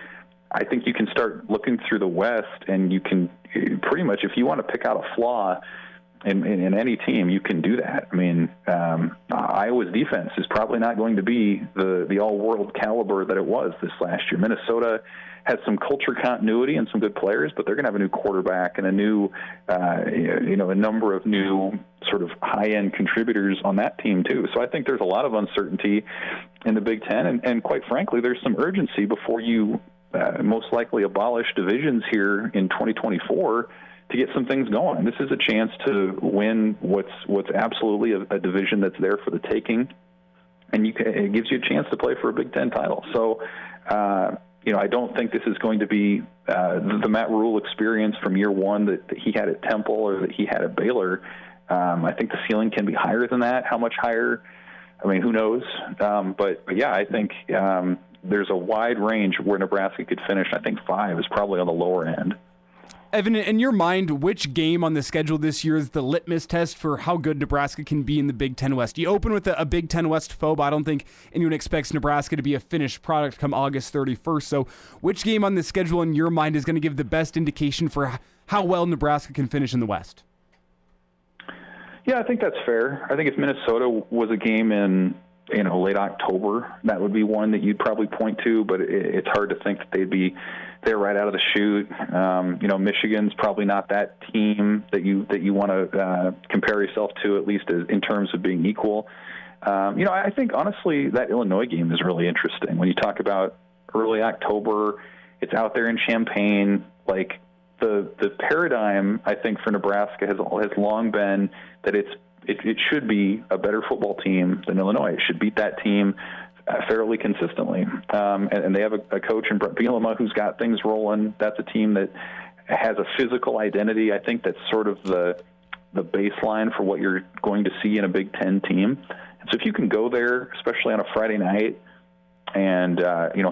Speaker 6: I think you can start looking through the West, and you can pretty much, if you want to pick out a flaw in any team, you can do that. I mean, Iowa's defense is probably not going to be the all-world caliber that it was this last year. Minnesota has some culture continuity and some good players, but they're going to have a new quarterback and a new, a number of new sort of high-end contributors on that team too. So I think there's a lot of uncertainty in the Big Ten, and quite frankly, there's some urgency before you most likely abolish divisions here in 2024 to get some things going. This is a chance to win what's absolutely a division that's there for the taking, and it gives you a chance to play for a Big Ten title. So, I don't think this is going to be the Matt Rule experience from year one that he had at Temple or that he had at Baylor. I think the ceiling can be higher than that. How much higher? I mean, who knows? But yeah, I think there's a wide range where Nebraska could finish. I think 5 is probably on the lower end.
Speaker 3: Evan, in your mind, which game on the schedule this year is the litmus test for how good Nebraska can be in the Big Ten West? You open with a Big Ten West foe, but I don't think anyone expects Nebraska to be a finished product come August 31st. So which game on the schedule in your mind is going to give the best indication for how well Nebraska can finish in the West?
Speaker 6: Yeah, I think that's fair. I think if Minnesota was a game in late October, that would be one that you'd probably point to, but it's hard to think that they'd be there right out of the chute. Michigan's probably not that team that you want to compare yourself to, at least in terms of being equal. I think honestly that Illinois game is really interesting. When you talk about early October, it's out there in Champaign. Like the paradigm, I think, for Nebraska has long been that it should be a better football team than Illinois. It should beat that team fairly consistently. And they have a coach in Brett Bielema who's got things rolling. That's a team that has a physical identity. I think that's sort of the baseline for what you're going to see in a Big Ten team. And so if you can go there, especially on a Friday night, and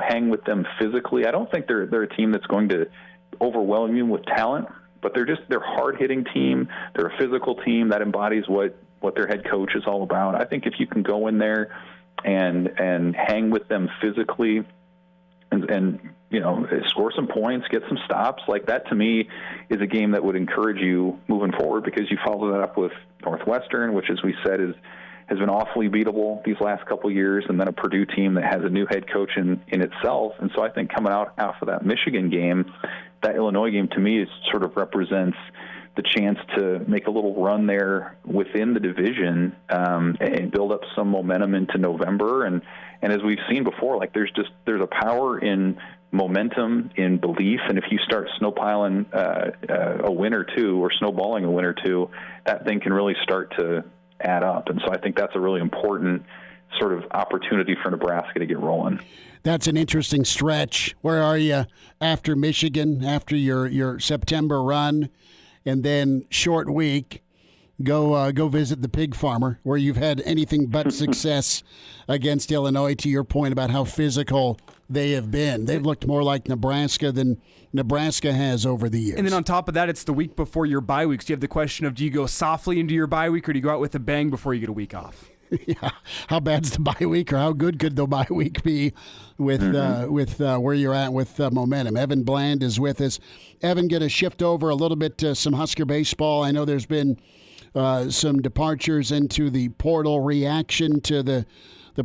Speaker 6: hang with them physically, I don't think they're a team that's going to overwhelm you with talent, but they're a hard-hitting team. They're a physical team that embodies what their head coach is all about. I think if you can go in there and hang with them physically and score some points, get some stops, like that to me is a game that would encourage you moving forward, because you follow that up with Northwestern, which, as we said, has been awfully beatable these last couple of years, and then a Purdue team that has a new head coach in itself. And so I think coming out of that Michigan game, that Illinois game to me is sort of represents the chance to make a little run there within the division and build up some momentum into November. And as we've seen before, like there's a power in momentum, in belief, and if you start snowpiling a win or two or snowballing a win or two, that thing can really start to add up. And so I think that's a really important sort of opportunity for Nebraska to get rolling.
Speaker 2: That's an interesting stretch. Where are you after Michigan, after your September run, and then short week? Go visit the pig farmer, where you've had anything but success against Illinois, to your point about how physical they have been. They've looked more like Nebraska than Nebraska has over the years.
Speaker 3: And then on top of that, it's the week before your bye weeks. Do you have the question of, do you go softly into your bye week, or do you go out with a bang before you get a week off?
Speaker 2: Yeah, how bad's the bye week, or how good could the bye week be with where you're at with momentum? Evan Bland is with us. Evan, going to shift over a little bit to some Husker baseball. I know there's been some departures into the portal, reaction to the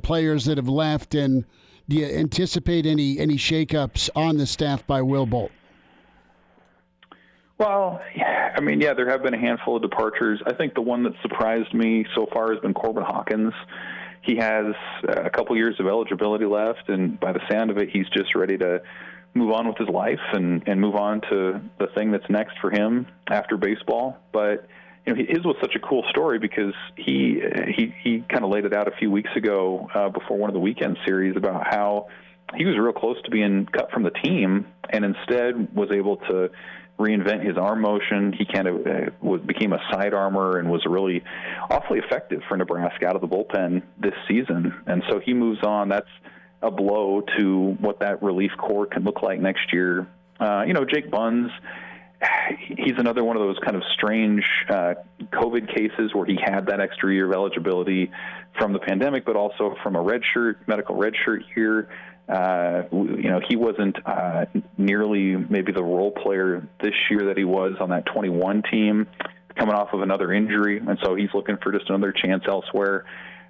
Speaker 2: players that have left, and do you anticipate any shakeups on the staff by Will Bolt?
Speaker 6: Well, I mean, yeah, there have been a handful of departures. I think the one that surprised me so far has been Corbin Hawkins. He has a couple years of eligibility left, and by the sound of it, he's just ready to move on with his life and move on to the thing that's next for him after baseball. But you know, his was such a cool story because he kind of laid it out a few weeks ago before one of the weekend series about how he was real close to being cut from the team and instead was able to reinvent his arm motion. He kind of became a side armor and was really awfully effective for Nebraska out of the bullpen this season. And so he moves on. That's a blow to what that relief corps can look like next year. Jake Buns, he's another one of those kind of strange COVID cases where he had that extra year of eligibility from the pandemic, but also from a medical redshirt year. He wasn't nearly maybe the role player this year that he was on that 21 team, coming off of another injury, and so he's looking for just another chance elsewhere.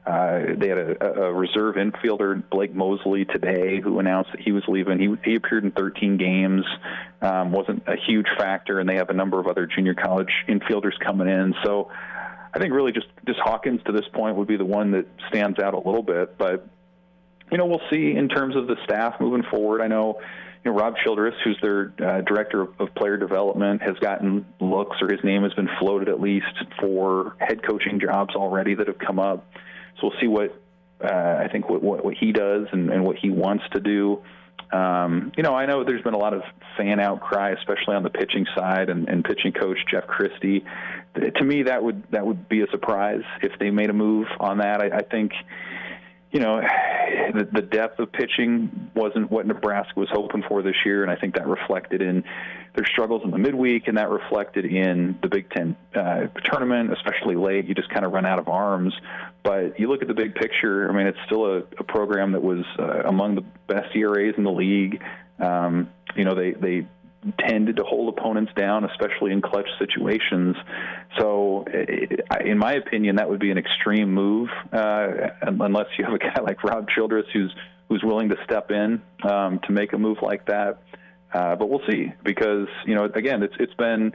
Speaker 6: They had a reserve infielder, Blake Mosley, today, who announced that he was leaving. He appeared in 13 games, wasn't a huge factor, and they have a number of other junior college infielders coming in. So I think really just Hawkins to this point would be the one that stands out a little bit, but we'll see in terms of the staff moving forward. I know, Rob Childress, who's their director of player development, has gotten looks, or his name has been floated at least, for head coaching jobs already that have come up. So we'll see what he does and what he wants to do. I know there's been a lot of fan outcry, especially on the pitching side, and pitching coach Jeff Christie. To me, that would be a surprise if they made a move on that. I think, the depth of pitching wasn't what Nebraska was hoping for this year, and I think that reflected in their struggles in the midweek, and that reflected in the Big Ten tournament, especially late. You just kind of run out of arms. But you look at the big picture, I mean, it's still a program that was among the best ERAs in the league. They tended to hold opponents down, especially in clutch situations. So, in my opinion, that would be an extreme move, unless you have a guy like Rob Childress who's willing to step in to make a move like that. But we'll see, because again, it's been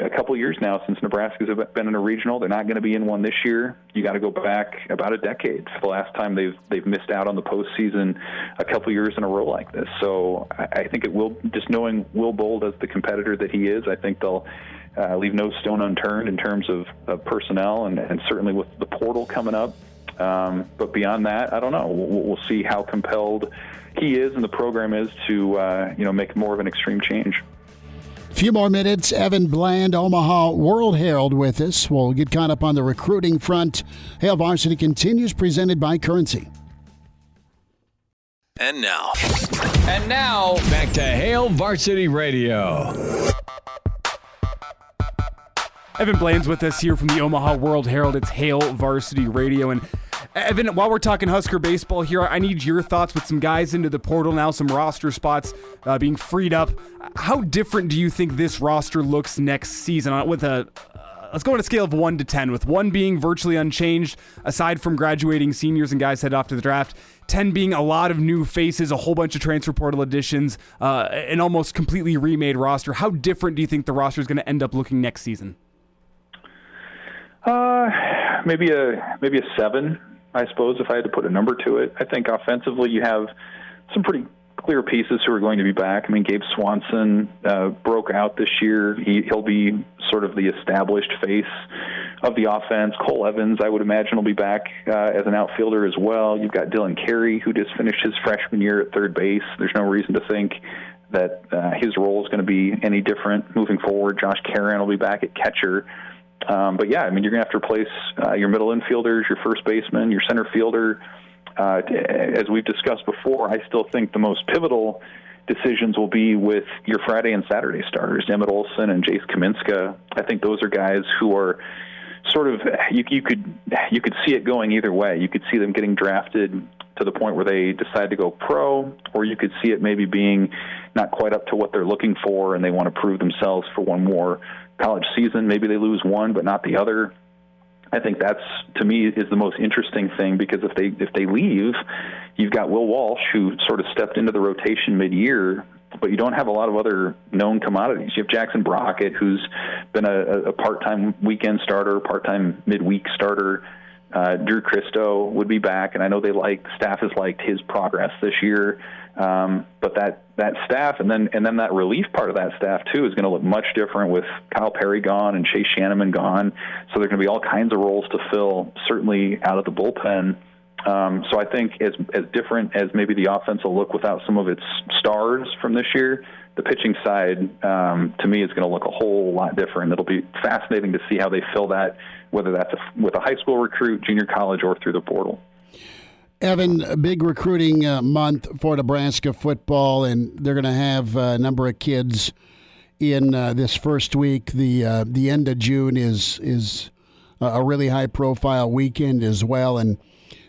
Speaker 6: a couple of years now since Nebraska's been in a regional. They're not going to be in one this year. You got to go back about a decade for the last time they've missed out on the postseason a couple of years in a row like this. So I think it will, just knowing Will Bolt as the competitor that he is, I think they'll leave no stone unturned in terms of personnel, and certainly with the portal coming up. But beyond that, I don't know. We'll see how compelled he is and the program is to make more of an extreme change.
Speaker 2: Few more minutes. Evan Bland, Omaha World Herald, with us. We'll get caught up on the recruiting front. Hail Varsity continues, presented by Currency.
Speaker 1: And now,
Speaker 4: back to Hail Varsity Radio.
Speaker 3: Evan Bland's with us here from the Omaha World Herald. It's Hail Varsity Radio. And Evan, while we're talking Husker baseball here, I need your thoughts with some guys into the portal now, some roster spots being freed up. How different do you think this roster looks next season with a let's go on a scale of 1 to 10, with 1 being virtually unchanged, aside from graduating seniors and guys head off to the draft, 10 being a lot of new faces, a whole bunch of transfer portal additions, an almost completely remade roster. How different do you think the roster is going to end up looking next season?
Speaker 6: Maybe a 7, I suppose, if I had to put a number to it. I think offensively you have some pretty clear pieces who are going to be back. I mean, Gabe Swanson broke out this year. He'll be sort of the established face of the offense. Cole Evans, I would imagine, will be back as an outfielder as well. You've got Dylan Carey, who just finished his freshman year at third base. There's no reason to think that his role is going to be any different moving forward. Josh Caron will be back at catcher. But yeah, I mean, you're going to have to replace your middle infielders, your first baseman, your center fielder. As we've discussed before, I still think the most pivotal decisions will be with your Friday and Saturday starters, Emmett Olson and Jace Kaminska. I think those are guys who are sort of, you could see it going either way. You could see them getting drafted to the point where they decide to go pro, or you could see it maybe being not quite up to what they're looking for and they want to prove themselves for one more college season. Maybe they lose one but not the other. I think that's, to me, is the most interesting thing, because if they leave, you've got Will Walsh, who sort of stepped into the rotation mid-year, but you don't have a lot of other known commodities. You have Jackson Brockett, who's been a part-time weekend starter, part-time midweek starter. Drew Christo would be back, and I know staff has liked his progress this year. But that staff and then that relief part of that staff too is going to look much different with Kyle Perry gone and Chase Shanneman gone. So there are going to be all kinds of roles to fill, certainly out of the bullpen. So I think as different as maybe the offense will look without some of its stars from this year, the pitching side, to me, is going to look a whole lot different. It'll be fascinating to see how they fill that, whether that's with a high school recruit, junior college, or through the portal.
Speaker 2: Evan, a big recruiting month for Nebraska football, and they're going to have a number of kids in this first week. The end of June is a really high-profile weekend as well, and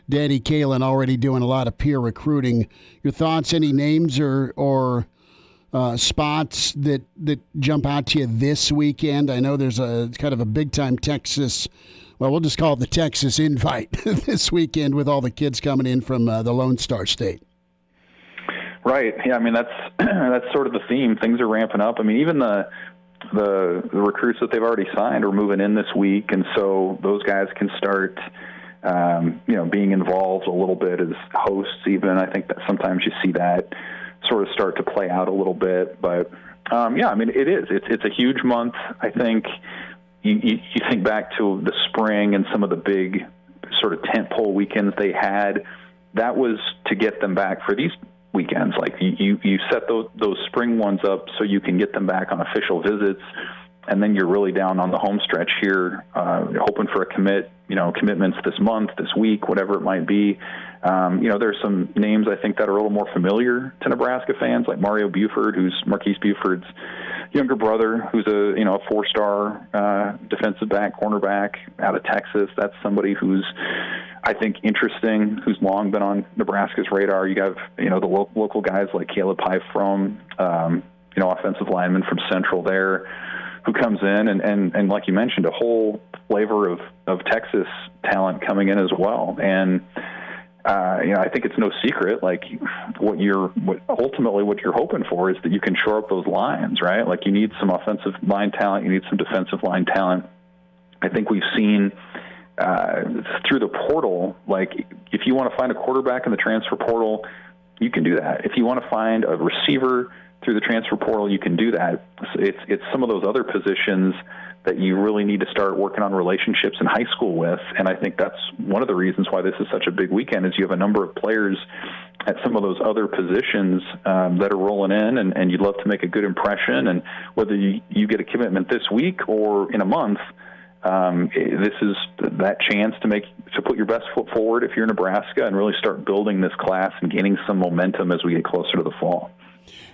Speaker 2: Daddy Kalen already doing a lot of peer recruiting. Your thoughts, any names or spots that jump out to you this weekend? I know there's a kind of a big-time Texas, well, we'll just call it the Texas Invite this weekend with all the kids coming in from the Lone Star State.
Speaker 6: Right. Yeah, I mean, that's sort of the theme. Things are ramping up. I mean, even the recruits that they've already signed are moving in this week, and so those guys can start being involved a little bit as hosts even. I think that sometimes you see that sort of start to play out a little bit. But, I mean, it's a huge month. I think you think back to the spring and some of the big sort of tentpole weekends they had. That was to get them back for these weekends. Like you set those spring ones up so you can get them back on official visits, and then you're really down on the home stretch here, hoping for a commitments this month, this week, whatever it might be. There's some names I think that are a little more familiar to Nebraska fans, like Mario Buford, who's Marquise Buford's younger brother, who's a 4-star defensive back, cornerback out of Texas. That's somebody who's, I think, interesting, who's long been on Nebraska's radar. You have, the local guys like Caleb Pyfrom, offensive lineman from Central there, who comes in, and like you mentioned, a whole flavor of Texas talent coming in as well. And I think it's no secret, like what you're hoping for is that you can shore up those lines, right? Like you need some offensive line talent, you need some defensive line talent. I think we've seen through the portal, like if you want to find a quarterback in the transfer portal, you can do that. If you want to find a receiver through the transfer portal, you can do that. It's some of those other positions that you really need to start working on relationships in high school with. And I think that's one of the reasons why this is such a big weekend, is you have a number of players at some of those other positions that are rolling in, and you'd love to make a good impression. And whether you get a commitment this week or in a month, this is that chance to put your best foot forward if you're Nebraska and really start building this class and gaining some momentum as we get closer to the fall.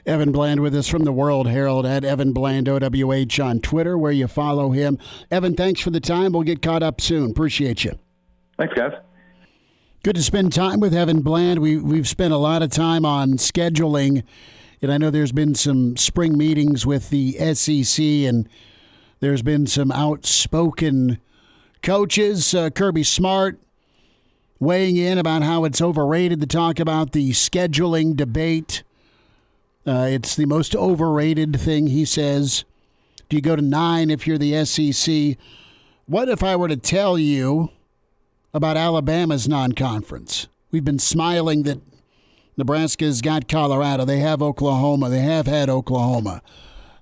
Speaker 2: Evan Bland with us from the World Herald at Evan Bland OWH on Twitter, where you follow him. Evan, thanks for the time. We'll get caught up soon. Appreciate you.
Speaker 6: Thanks, guys.
Speaker 2: Good to spend time with Evan Bland. We've spent a lot of time on scheduling, and I know there's been some spring meetings with the SEC, and There's been some outspoken coaches. Kirby Smart weighing in about how it's overrated to talk about the scheduling debate. It's the most overrated thing, he says. Do you go to 9 if you're the SEC? What if I were to tell you about Alabama's non-conference? We've been smiling that Nebraska's got Colorado. They have Oklahoma. They have had Oklahoma.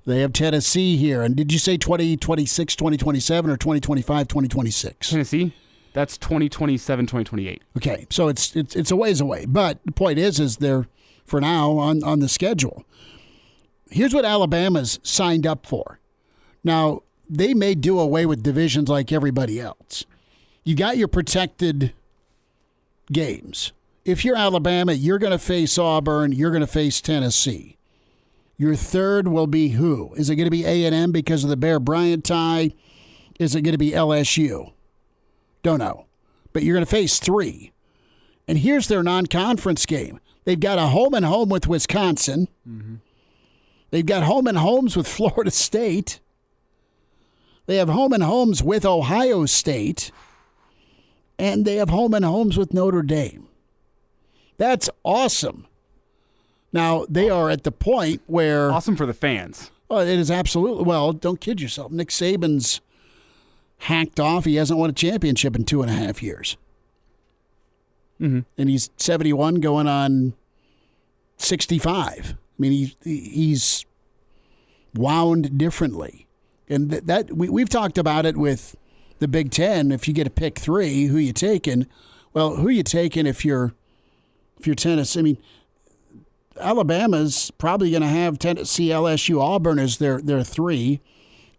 Speaker 2: They have Tennessee here. And did you say 2026, 2027, or 2025, 2026?
Speaker 3: Tennessee? That's 2027, 2028.
Speaker 2: Okay, so it's a ways away. But the point is they're, for now, on the schedule. Here's what Alabama's signed up for. Now, they may do away with divisions like everybody else. You got your protected games. If you're Alabama, you're going to face Auburn. You're going to face Tennessee. Your third will be who? Is it going to be A&M because of the Bear Bryant tie? Is it going to be LSU? Don't know. But you're going to face 3. And here's their non-conference game. They've got a home and home with Wisconsin. Mm-hmm. They've got home and homes with Florida State. They have home and homes with Ohio State. And they have home and homes with Notre Dame. That's awesome. Now, they are at the point where...
Speaker 3: Awesome for the fans.
Speaker 2: Oh, it is absolutely... Well, don't kid yourself. Nick Saban's hacked off. He hasn't won a championship in 2.5 years.
Speaker 3: Mm-hmm.
Speaker 2: And he's 71 going on 65. I mean, he's wound differently. And that we've talked about it with the Big Ten. If you get to pick 3, who you taking? Well, who you taking if you're Tennessee? I mean, Alabama's probably going to have Tennessee, LSU, Auburn as their 3.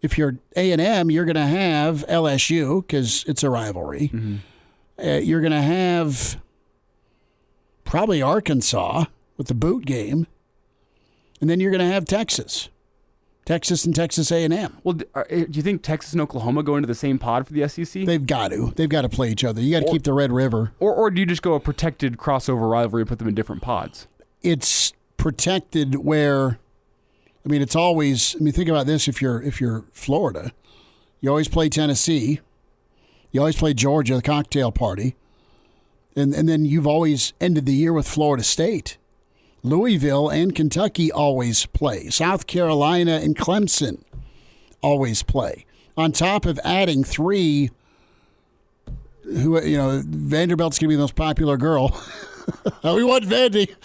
Speaker 2: If you're A&M, you're going to have LSU because it's a rivalry.
Speaker 3: Mm-hmm.
Speaker 2: You're going to have probably Arkansas with the boot game. And then you're going to have Texas and Texas A&M.
Speaker 3: Well, do you think Texas and Oklahoma go into the same pod for the SEC?
Speaker 2: They've got to. They've got to play each other. You got to keep the Red River.
Speaker 3: Or do you just go a protected crossover rivalry and put them in different pods?
Speaker 2: It's protected where, I mean, it's always, I mean, think about this. If you're Florida, you always play Tennessee. You always play Georgia, the cocktail party. And then you've always ended the year with Florida State. Louisville and Kentucky always play. South Carolina and Clemson always play. On top of adding 3, who, you know, Vanderbilt's going to be the most popular girl. We want Vandy.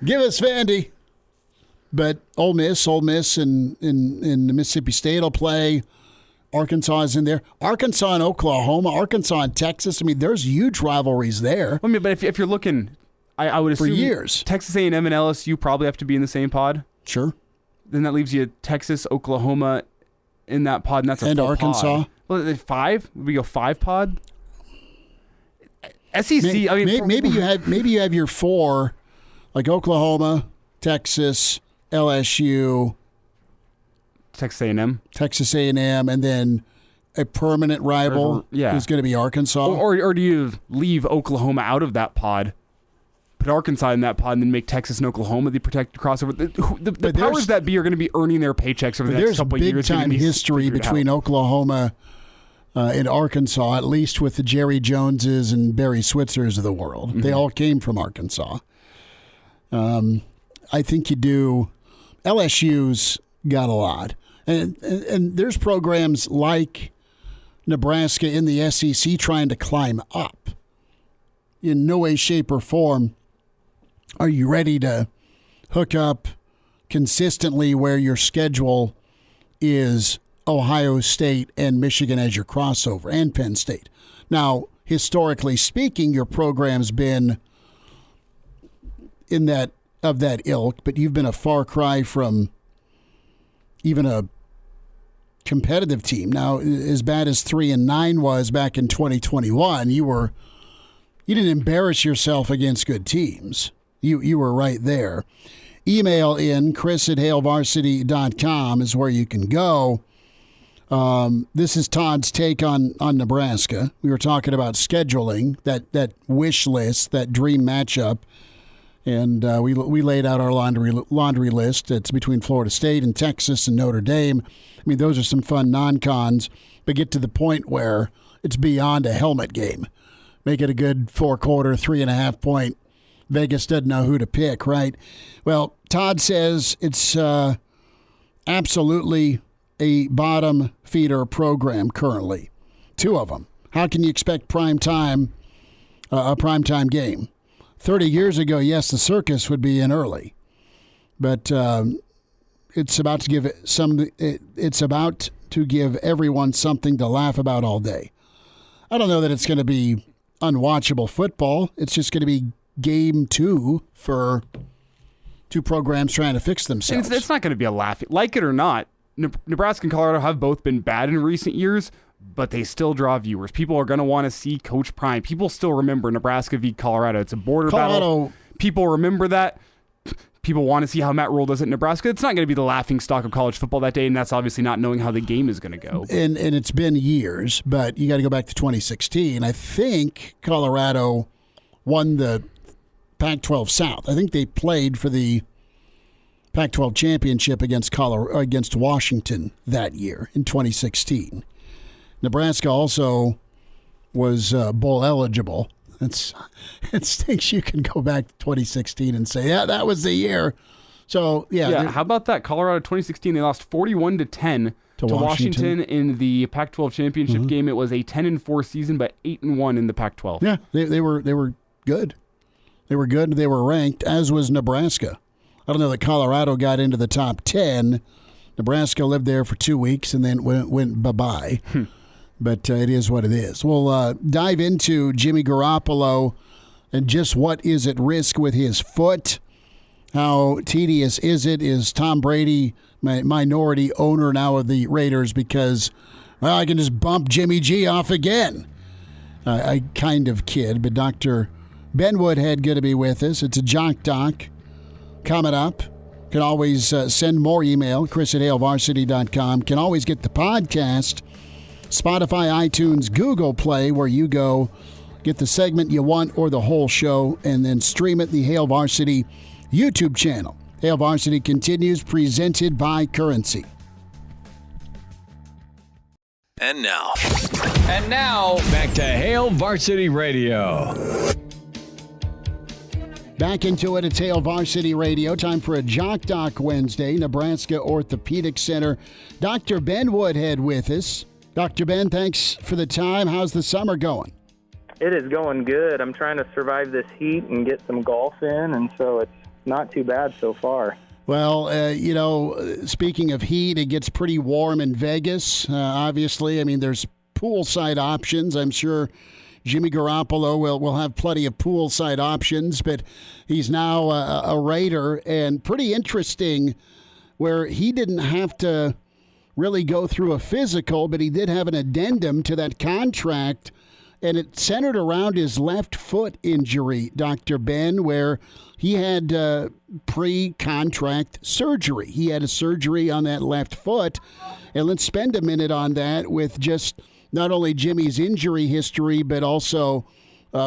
Speaker 2: Give us Vandy. But Ole Miss and Mississippi State will play. Arkansas is in there. Arkansas and Oklahoma. Arkansas and Texas. I mean, there's huge rivalries there.
Speaker 3: I mean, but if you're looking... I would assume
Speaker 2: for years.
Speaker 3: Texas A&M and LSU probably have to be in the same pod.
Speaker 2: Sure.
Speaker 3: Then that leaves you Texas, Oklahoma in that pod, and that's a full
Speaker 2: Arkansas.
Speaker 3: Pod. Well, 5? Would we go 5 pod? SEC.
Speaker 2: Maybe you have your 4, like Oklahoma, Texas, LSU,
Speaker 3: Texas A&M,
Speaker 2: and then a permanent rival is going to be Arkansas.
Speaker 3: Or do you leave Oklahoma out of that pod? Put Arkansas in that pod and then make Texas and Oklahoma the protected crossover. The powers that be are going to be earning their paychecks over the next couple of years.
Speaker 2: There's big-time history between Oklahoma and Arkansas, at least with the Jerry Joneses and Barry Switzers of the world. Mm-hmm. They all came from Arkansas. I think you do. LSU's got a lot. And there's programs like Nebraska in the SEC trying to climb up. In no way, shape, or form are you ready to hook up consistently where your schedule is Ohio State and Michigan as your crossover, and Penn State. Now, historically speaking, your program's been of that ilk, but you've been a far cry from even a competitive team. Now, as bad as 3-9 was back in 2021, you didn't embarrass yourself against good teams. You were right there. Email in chris@hailvarsity.com is where you can go. This is Todd's take on Nebraska. We were talking about scheduling, that wish list, that dream matchup. And we laid out our laundry list. It's between Florida State and Texas and Notre Dame. I mean, those are some fun non-cons, but get to the point where it's beyond a helmet game. Make it a good 4-quarter, 3.5 point. Vegas doesn't know who to pick, right? Well, Todd says it's absolutely a bottom feeder program currently. 2 of them. How can you expect a primetime game? 30 years ago, yes, the circus would be in early, but it's about to give everyone something to laugh about all day. I don't know that it's going to be unwatchable football. It's just going to be game 2 for 2 programs trying to fix themselves.
Speaker 3: It's not going to be a laugh. Like it or not, Nebraska and Colorado have both been bad in recent years, but they still draw viewers. People are going to want to see Coach Prime. People still remember Nebraska v. Colorado. It's a border battle. People remember that. People want to see how Matt Rule does it in Nebraska. It's not going to be the laughing stock of college football that day, and that's obviously not knowing how the game is going to go.
Speaker 2: And it's been years, but you got to go back to 2016. I think Colorado won the Pac-12 South. I think they played for the Pac-12 championship against Washington that year in 2016. Nebraska also was bowl eligible. It stinks you can go back to 2016 and say, yeah, that was the year. So, yeah.
Speaker 3: How about that? Colorado 2016, they lost 41-10 to Washington in the Pac-12 championship game. It was a 10-4 season, but 8-1 in the Pac-12.
Speaker 2: Yeah, they were good. They were good. They were ranked, as was Nebraska. I don't know that Colorado got into the top 10. Nebraska lived there for 2 weeks and then went bye-bye. But it is what it is. We'll dive into Jimmy Garoppolo and just what is at risk with his foot. How tedious is it? Is Tom Brady minority owner now of the Raiders because, well, I can just bump Jimmy G off again? I kind of kid, but Dr. Ben Woodhead going to be with us. It's a Jock Doc coming up. Can always send more email, chris@halevarsity.com. Can always get the podcast, Spotify, iTunes, Google Play, where you go get the segment you want or the whole show, and then stream it, the Hail Varsity YouTube channel. Hail Varsity continues, presented by Currency.
Speaker 4: And now, back to Hail Varsity Radio.
Speaker 2: Back into it. It's Hail Varsity Radio. Time for a Jock Doc Wednesday. Nebraska Orthopedic Center. Dr. Ben Woodhead with us. Dr. Ben, thanks for the time. How's the summer going?
Speaker 7: It is going good. I'm trying to survive this heat and get some golf in, and so it's not too bad so far.
Speaker 2: Well, speaking of heat, it gets pretty warm in Vegas, obviously. I mean, there's poolside options. I'm sure Jimmy Garoppolo will have plenty of poolside options, but he's now a Raider, and pretty interesting where he didn't have to really go through a physical, but he did have an addendum to that contract, and it centered around his left foot injury, Dr. Ben, where he had pre-contract surgery. He had a surgery on that left foot, and let's spend a minute on that with just not only Jimmy's injury history, but also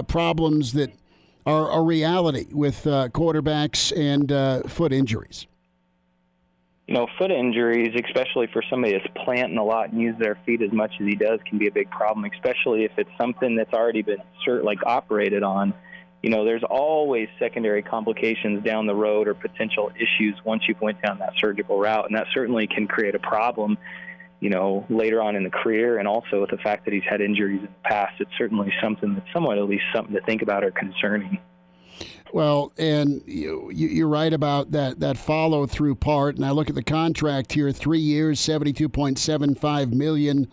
Speaker 2: problems that are a reality with quarterbacks and foot injuries.
Speaker 7: You know, foot injuries, especially for somebody that's planting a lot and use their feet as much as he does, can be a big problem, especially if it's something that's already been operated on. You know, there's always secondary complications down the road or potential issues once you've went down that surgical route, and that certainly can create a problem, you know, later on in the career. And also with the fact that he's had injuries in the past, it's certainly something that's somewhat at least something to think about or concerning.
Speaker 2: Well, and you're right about that follow-through part. And I look at the contract here, 3 years, $72.75 million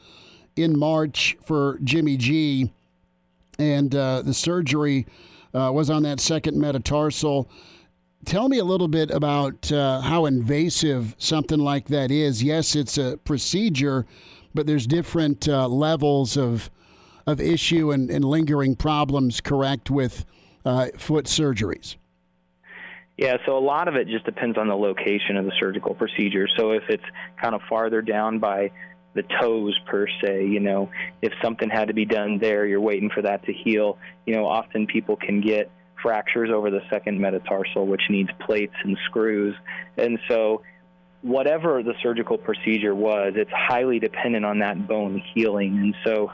Speaker 2: in March for Jimmy G. And the surgery was on that second metatarsal. Tell me a little bit about how invasive something like that is. Yes, it's a procedure, but there's different levels of issue and lingering problems, correct, with foot surgeries.
Speaker 7: Yeah, so a lot of it just depends on the location of the surgical procedure. So if it's kind of farther down by the toes per se, you know, if something had to be done there, you're waiting for that to heal. You know, often people can get fractures over the second metatarsal, which needs plates and screws. And so whatever the surgical procedure was, it's highly dependent on that bone healing. And so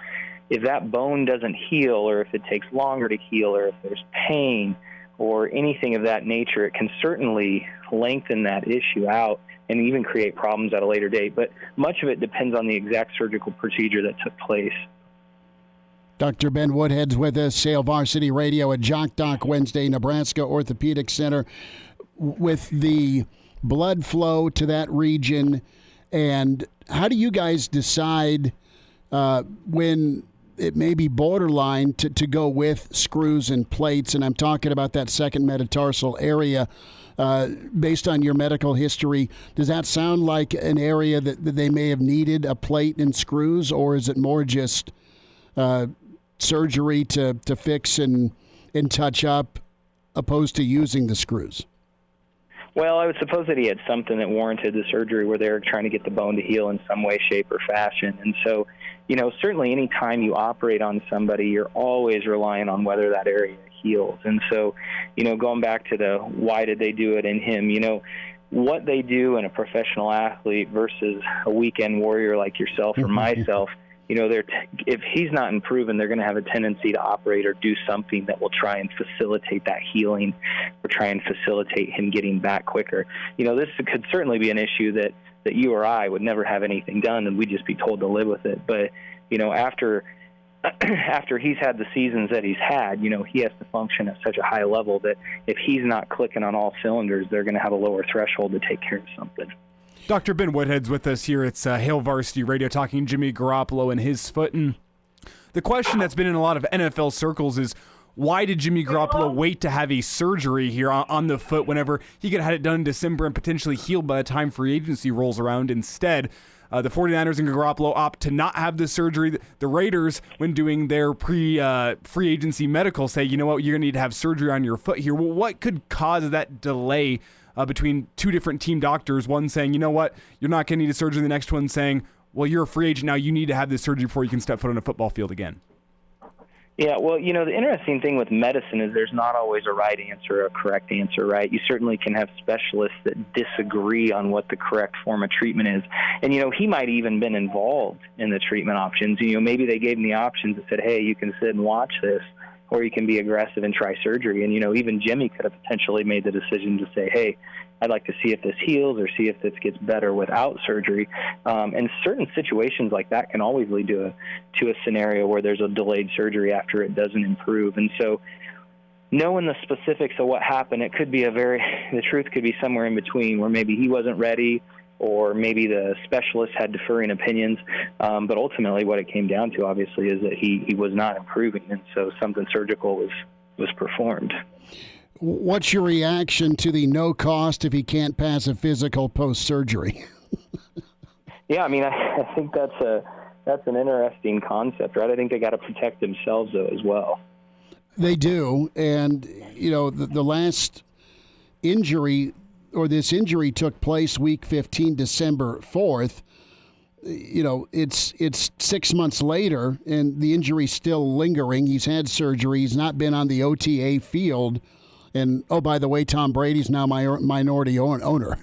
Speaker 7: if that bone doesn't heal, or if it takes longer to heal, or if there's pain or anything of that nature, it can certainly lengthen that issue out and even create problems at a later date. But much of it depends on the exact surgical procedure that took place.
Speaker 2: Dr. Ben Woodhead's with us, Hail Varsity Radio at Jock Doc Wednesday, Nebraska Orthopedic Center. With the blood flow to that region, and how do you guys decide when it may be borderline to go with screws and plates? And I'm talking about that second metatarsal area. Based on your medical history, does that sound like an area that they may have needed a plate and screws, or is it more just surgery to fix and touch up opposed to using the screws?
Speaker 7: Well, I would suppose that he had something that warranted the surgery where they were trying to get the bone to heal in some way, shape, or fashion. And so, certainly any time you operate on somebody, you're always relying on whether that area heals. And so, going back to the why did they do it in him, what they do in a professional athlete versus a weekend warrior like yourself or myself, if he's not improving, they're going to have a tendency to operate or do something that will try and facilitate that healing or try and facilitate him getting back quicker. This could certainly be an issue that you or I would never have anything done, and we'd just be told to live with it. But, after he's had the seasons that he's had, he has to function at such a high level that if he's not clicking on all cylinders, they're going to have a lower threshold to take care of something.
Speaker 3: Dr. Ben Woodhead's with us here. It's Hail Varsity Radio talking Jimmy Garoppolo and his foot. And the question that's been in a lot of NFL circles is, why did Jimmy Garoppolo wait to have a surgery here on the foot whenever he could have had it done in December and potentially healed by the time free agency rolls around? Instead, the 49ers and Garoppolo opt to not have the surgery. The Raiders, when doing their free agency medical, say, you know what, you're going to need to have surgery on your foot here. Well, what could cause that delay between two different team doctors, one saying, you know what, you're not going to need a surgery, the next one saying, well, you're a free agent now, you need to have this surgery before you can step foot on a football field again?
Speaker 7: Yeah, well, the interesting thing with medicine is there's not always a right answer or a correct answer, right? You certainly can have specialists that disagree on what the correct form of treatment is. And, he might even been involved in the treatment options. Maybe they gave him the options that said, hey, you can sit and watch this, or you can be aggressive and try surgery. And, even Jimmy could have potentially made the decision to say, hey, I'd like to see if this heals or see if this gets better without surgery. And certain situations like that can always lead to a scenario where there's a delayed surgery after it doesn't improve. And so knowing the specifics of what happened, it could be the truth could be somewhere in between, where maybe he wasn't ready, or maybe the specialist had differing opinions. But ultimately what it came down to, obviously, is that he was not improving. And so something surgical was performed.
Speaker 2: What's your reaction to the no cost if he can't pass a physical post-surgery?
Speaker 7: Yeah, I think that's an interesting concept, right? I think they got to protect themselves, though, as well.
Speaker 2: They do. And, the last injury, or this injury took place week 15, December 4th. It's 6 months later, and the injury's still lingering. He's had surgery. He's not been on the OTA field. And, oh, by the way, Tom Brady's now my minority owner.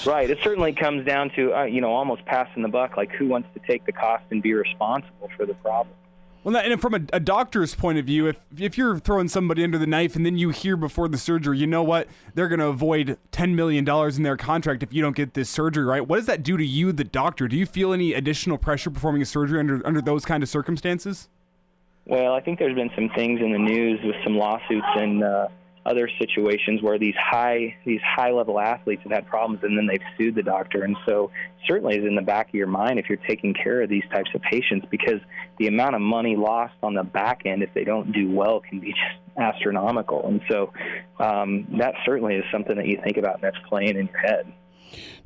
Speaker 7: Right. It certainly comes down to, almost passing the buck, like who wants to take the cost and be responsible for the problem.
Speaker 3: Well, and from a doctor's point of view, if you're throwing somebody under the knife and then you hear before the surgery, you know what, they're going to avoid $10 million in their contract if you don't get this surgery right. What does that do to you, the doctor? Do you feel any additional pressure performing a surgery under those kind of circumstances? Well,
Speaker 7: I think there's been some things in the news with some lawsuits and other situations where these high-level athletes have had problems and then they've sued the doctor. And so certainly is in the back of your mind if you're taking care of these types of patients, because the amount of money lost on the back end if they don't do well can be just astronomical. And so that certainly is something that you think about and that's playing in your head.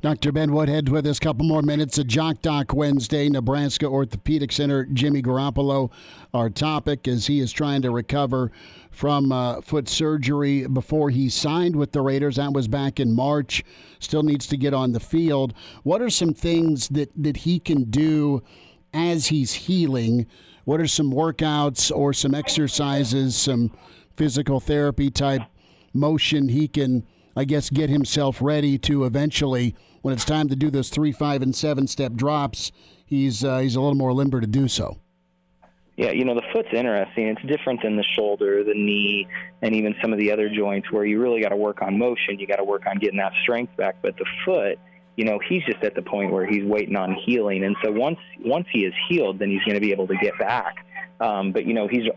Speaker 2: Dr. Ben Woodhead with us. Couple more minutes at Jock Doc Wednesday. Nebraska Orthopedic Center, Jimmy Garoppolo, our topic, as he is trying to recover from foot surgery before he signed with the Raiders. That was back in March. Still needs to get on the field. What are some things that he can do as he's healing? What are some workouts or some exercises, some physical therapy type motion, he can, I guess, get himself ready to eventually, when it's time to do those 3, 5, and 7-step drops, he's a little more limber to do so.
Speaker 7: Yeah, the foot's interesting. It's different than the shoulder, the knee, and even some of the other joints where you really got to work on motion. You got to work on getting that strength back. But the foot, he's just at the point where he's waiting on healing. And so once he is healed, then he's going to be able to get back. But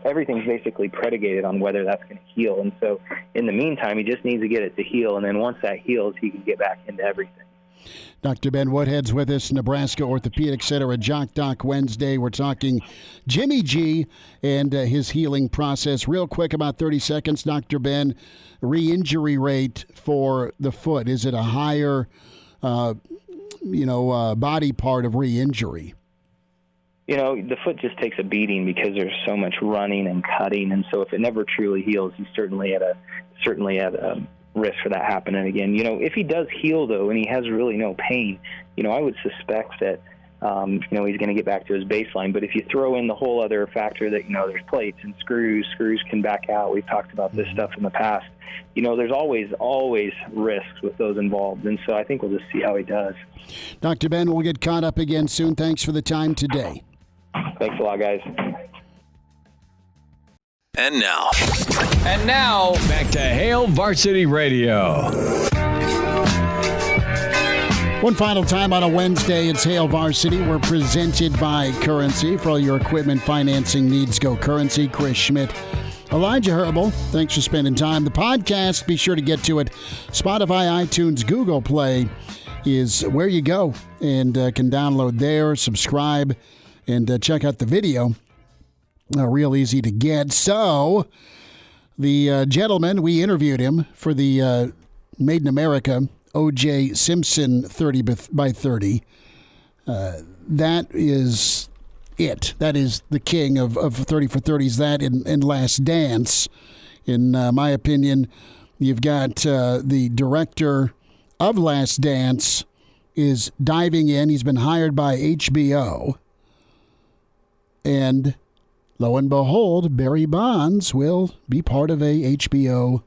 Speaker 7: everything's basically predicated on whether that's going to heal. And so in the meantime, he just needs to get it to heal. And then once that heals, he can get back into everything.
Speaker 2: Dr. Ben Woodhead's with us, Nebraska Orthopedic Center at Jock Doc Wednesday. We're talking Jimmy G and his healing process. Real quick, about 30 seconds, Dr. Ben, re-injury rate for the foot. Is it a higher, body part of re-injury?
Speaker 7: The foot just takes a beating because there's so much running and cutting, and so if it never truly heals, he's certainly at a risk for that happening again. If he does heal, though, and he has really no pain, I would suspect that, he's going to get back to his baseline. But if you throw in the whole other factor that, there's plates and screws can back out. We've talked about this stuff in the past. There's always risks with those involved. And so I think we'll just see how he does.
Speaker 2: Dr. Ben, we'll get caught up again soon. Thanks for the time today.
Speaker 7: Thanks a lot, guys.
Speaker 4: And now, back to Hail Varsity Radio.
Speaker 2: One final time on a Wednesday, it's Hail Varsity. We're presented by Currency. For all your equipment financing needs, go Currency. Chris Schmidt, Elijah Herbel, thanks for spending time. The podcast, be sure to get to it. Spotify, iTunes, Google Play is where you go and can download there, subscribe, and check out the video. Real easy to get. So, the gentleman, we interviewed him for the Made in America O.J. Simpson 30 by 30. That is it. That is the king of 30 for 30s. That in Last Dance. In my opinion, you've got the director of Last Dance is diving in. He's been hired by HBO. And lo and behold, Barry Bonds will be part of a HBO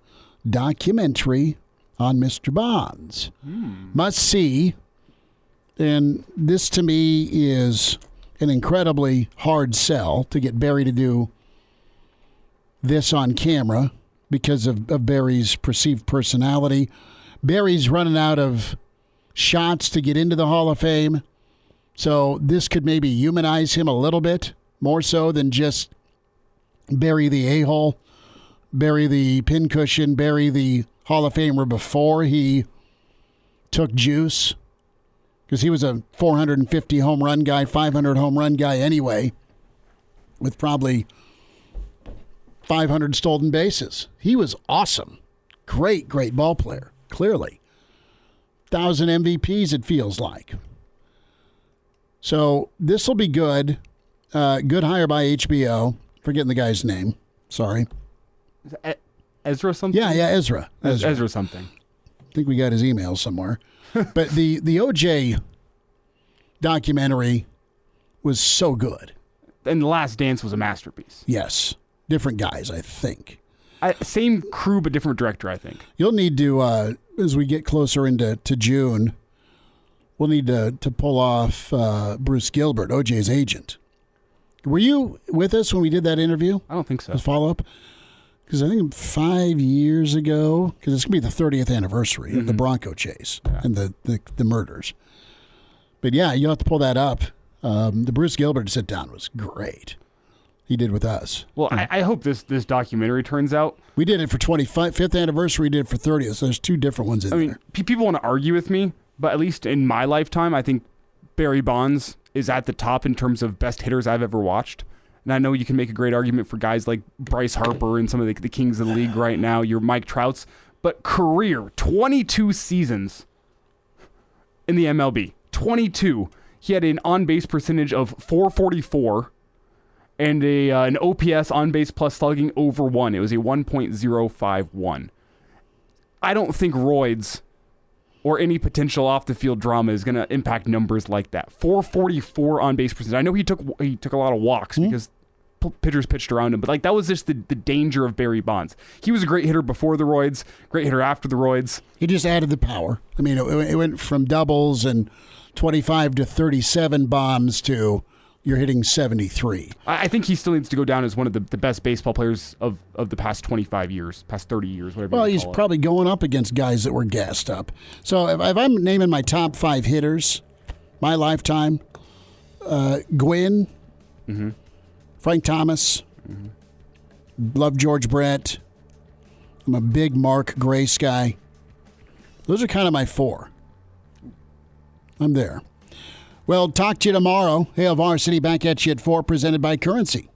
Speaker 2: documentary on Mr. Bonds. Must see. And this, to me, is an incredibly hard sell to get Barry to do this on camera because of Barry's perceived personality. Barry's running out of shots to get into the Hall of Fame. So this could maybe humanize him a little bit, more so than just Barry the a-hole, Barry the pincushion, Barry the Hall of Famer before he took juice, because he was a 450 home run guy, 500 home run guy anyway, with probably 500 stolen bases. He was awesome. Great ball player, clearly. 1,000 MVPs, it feels like. So this will be good. Good hire by HBO. Forgetting the guy's name. Sorry.
Speaker 3: Ezra something?
Speaker 2: Yeah, Ezra.
Speaker 3: Ezra something.
Speaker 2: I think we got his email somewhere. But the OJ documentary was so good.
Speaker 3: And The Last Dance was a masterpiece.
Speaker 2: Yes. Different guys, I think.
Speaker 3: Same crew, but different director, I think.
Speaker 2: You'll need to, as we get closer into June, we'll need to pull off Bruce Gilbert, OJ's agent. Were you with us when we did that interview?
Speaker 3: I don't think so.
Speaker 2: As follow-up? Because I think 5 years ago, because it's going to be the 30th anniversary of the Bronco chase and the murders. But yeah, you'll have to pull that up. The Bruce Gilbert sit-down was great. He did with us.
Speaker 3: Well, I hope this documentary turns out.
Speaker 2: We did it for 25th anniversary. We did it for 30th. So there's two different ones in there. I mean,
Speaker 3: people want to argue with me, but at least in my lifetime, I think Barry Bonds is at the top in terms of best hitters I've ever watched. And I know you can make a great argument for guys like Bryce Harper and some of the kings of the league right now, your Mike Trouts. But career, 22 seasons in the MLB. 22. He had an on-base percentage of .444 and an OPS on-base plus slugging over 1. It was a 1.051. I don't think roids or any potential off-the-field drama is going to impact numbers like that. .444 on-base percentage. I know he took a lot of walks because pitchers pitched around him, but like that was just the danger of Barry Bonds. He was a great hitter before the roids, great hitter after the roids.
Speaker 2: He just added the power. I mean, it went from doubles and 25 to 37 bombs to you're hitting 73.
Speaker 3: I think he still needs to go down as one of the best baseball players of the past 25 years, past 30 years, whatever.
Speaker 2: Well, he's probably going up against guys that were gassed up. So if I'm naming my top 5 hitters, my lifetime, Gwynn, Frank Thomas, love George Brett. I'm a big Mark Grace guy. Those are kind of my 4. I'm there. Well, talk to you tomorrow. Hail Varsity back at you at 4, presented by Currency.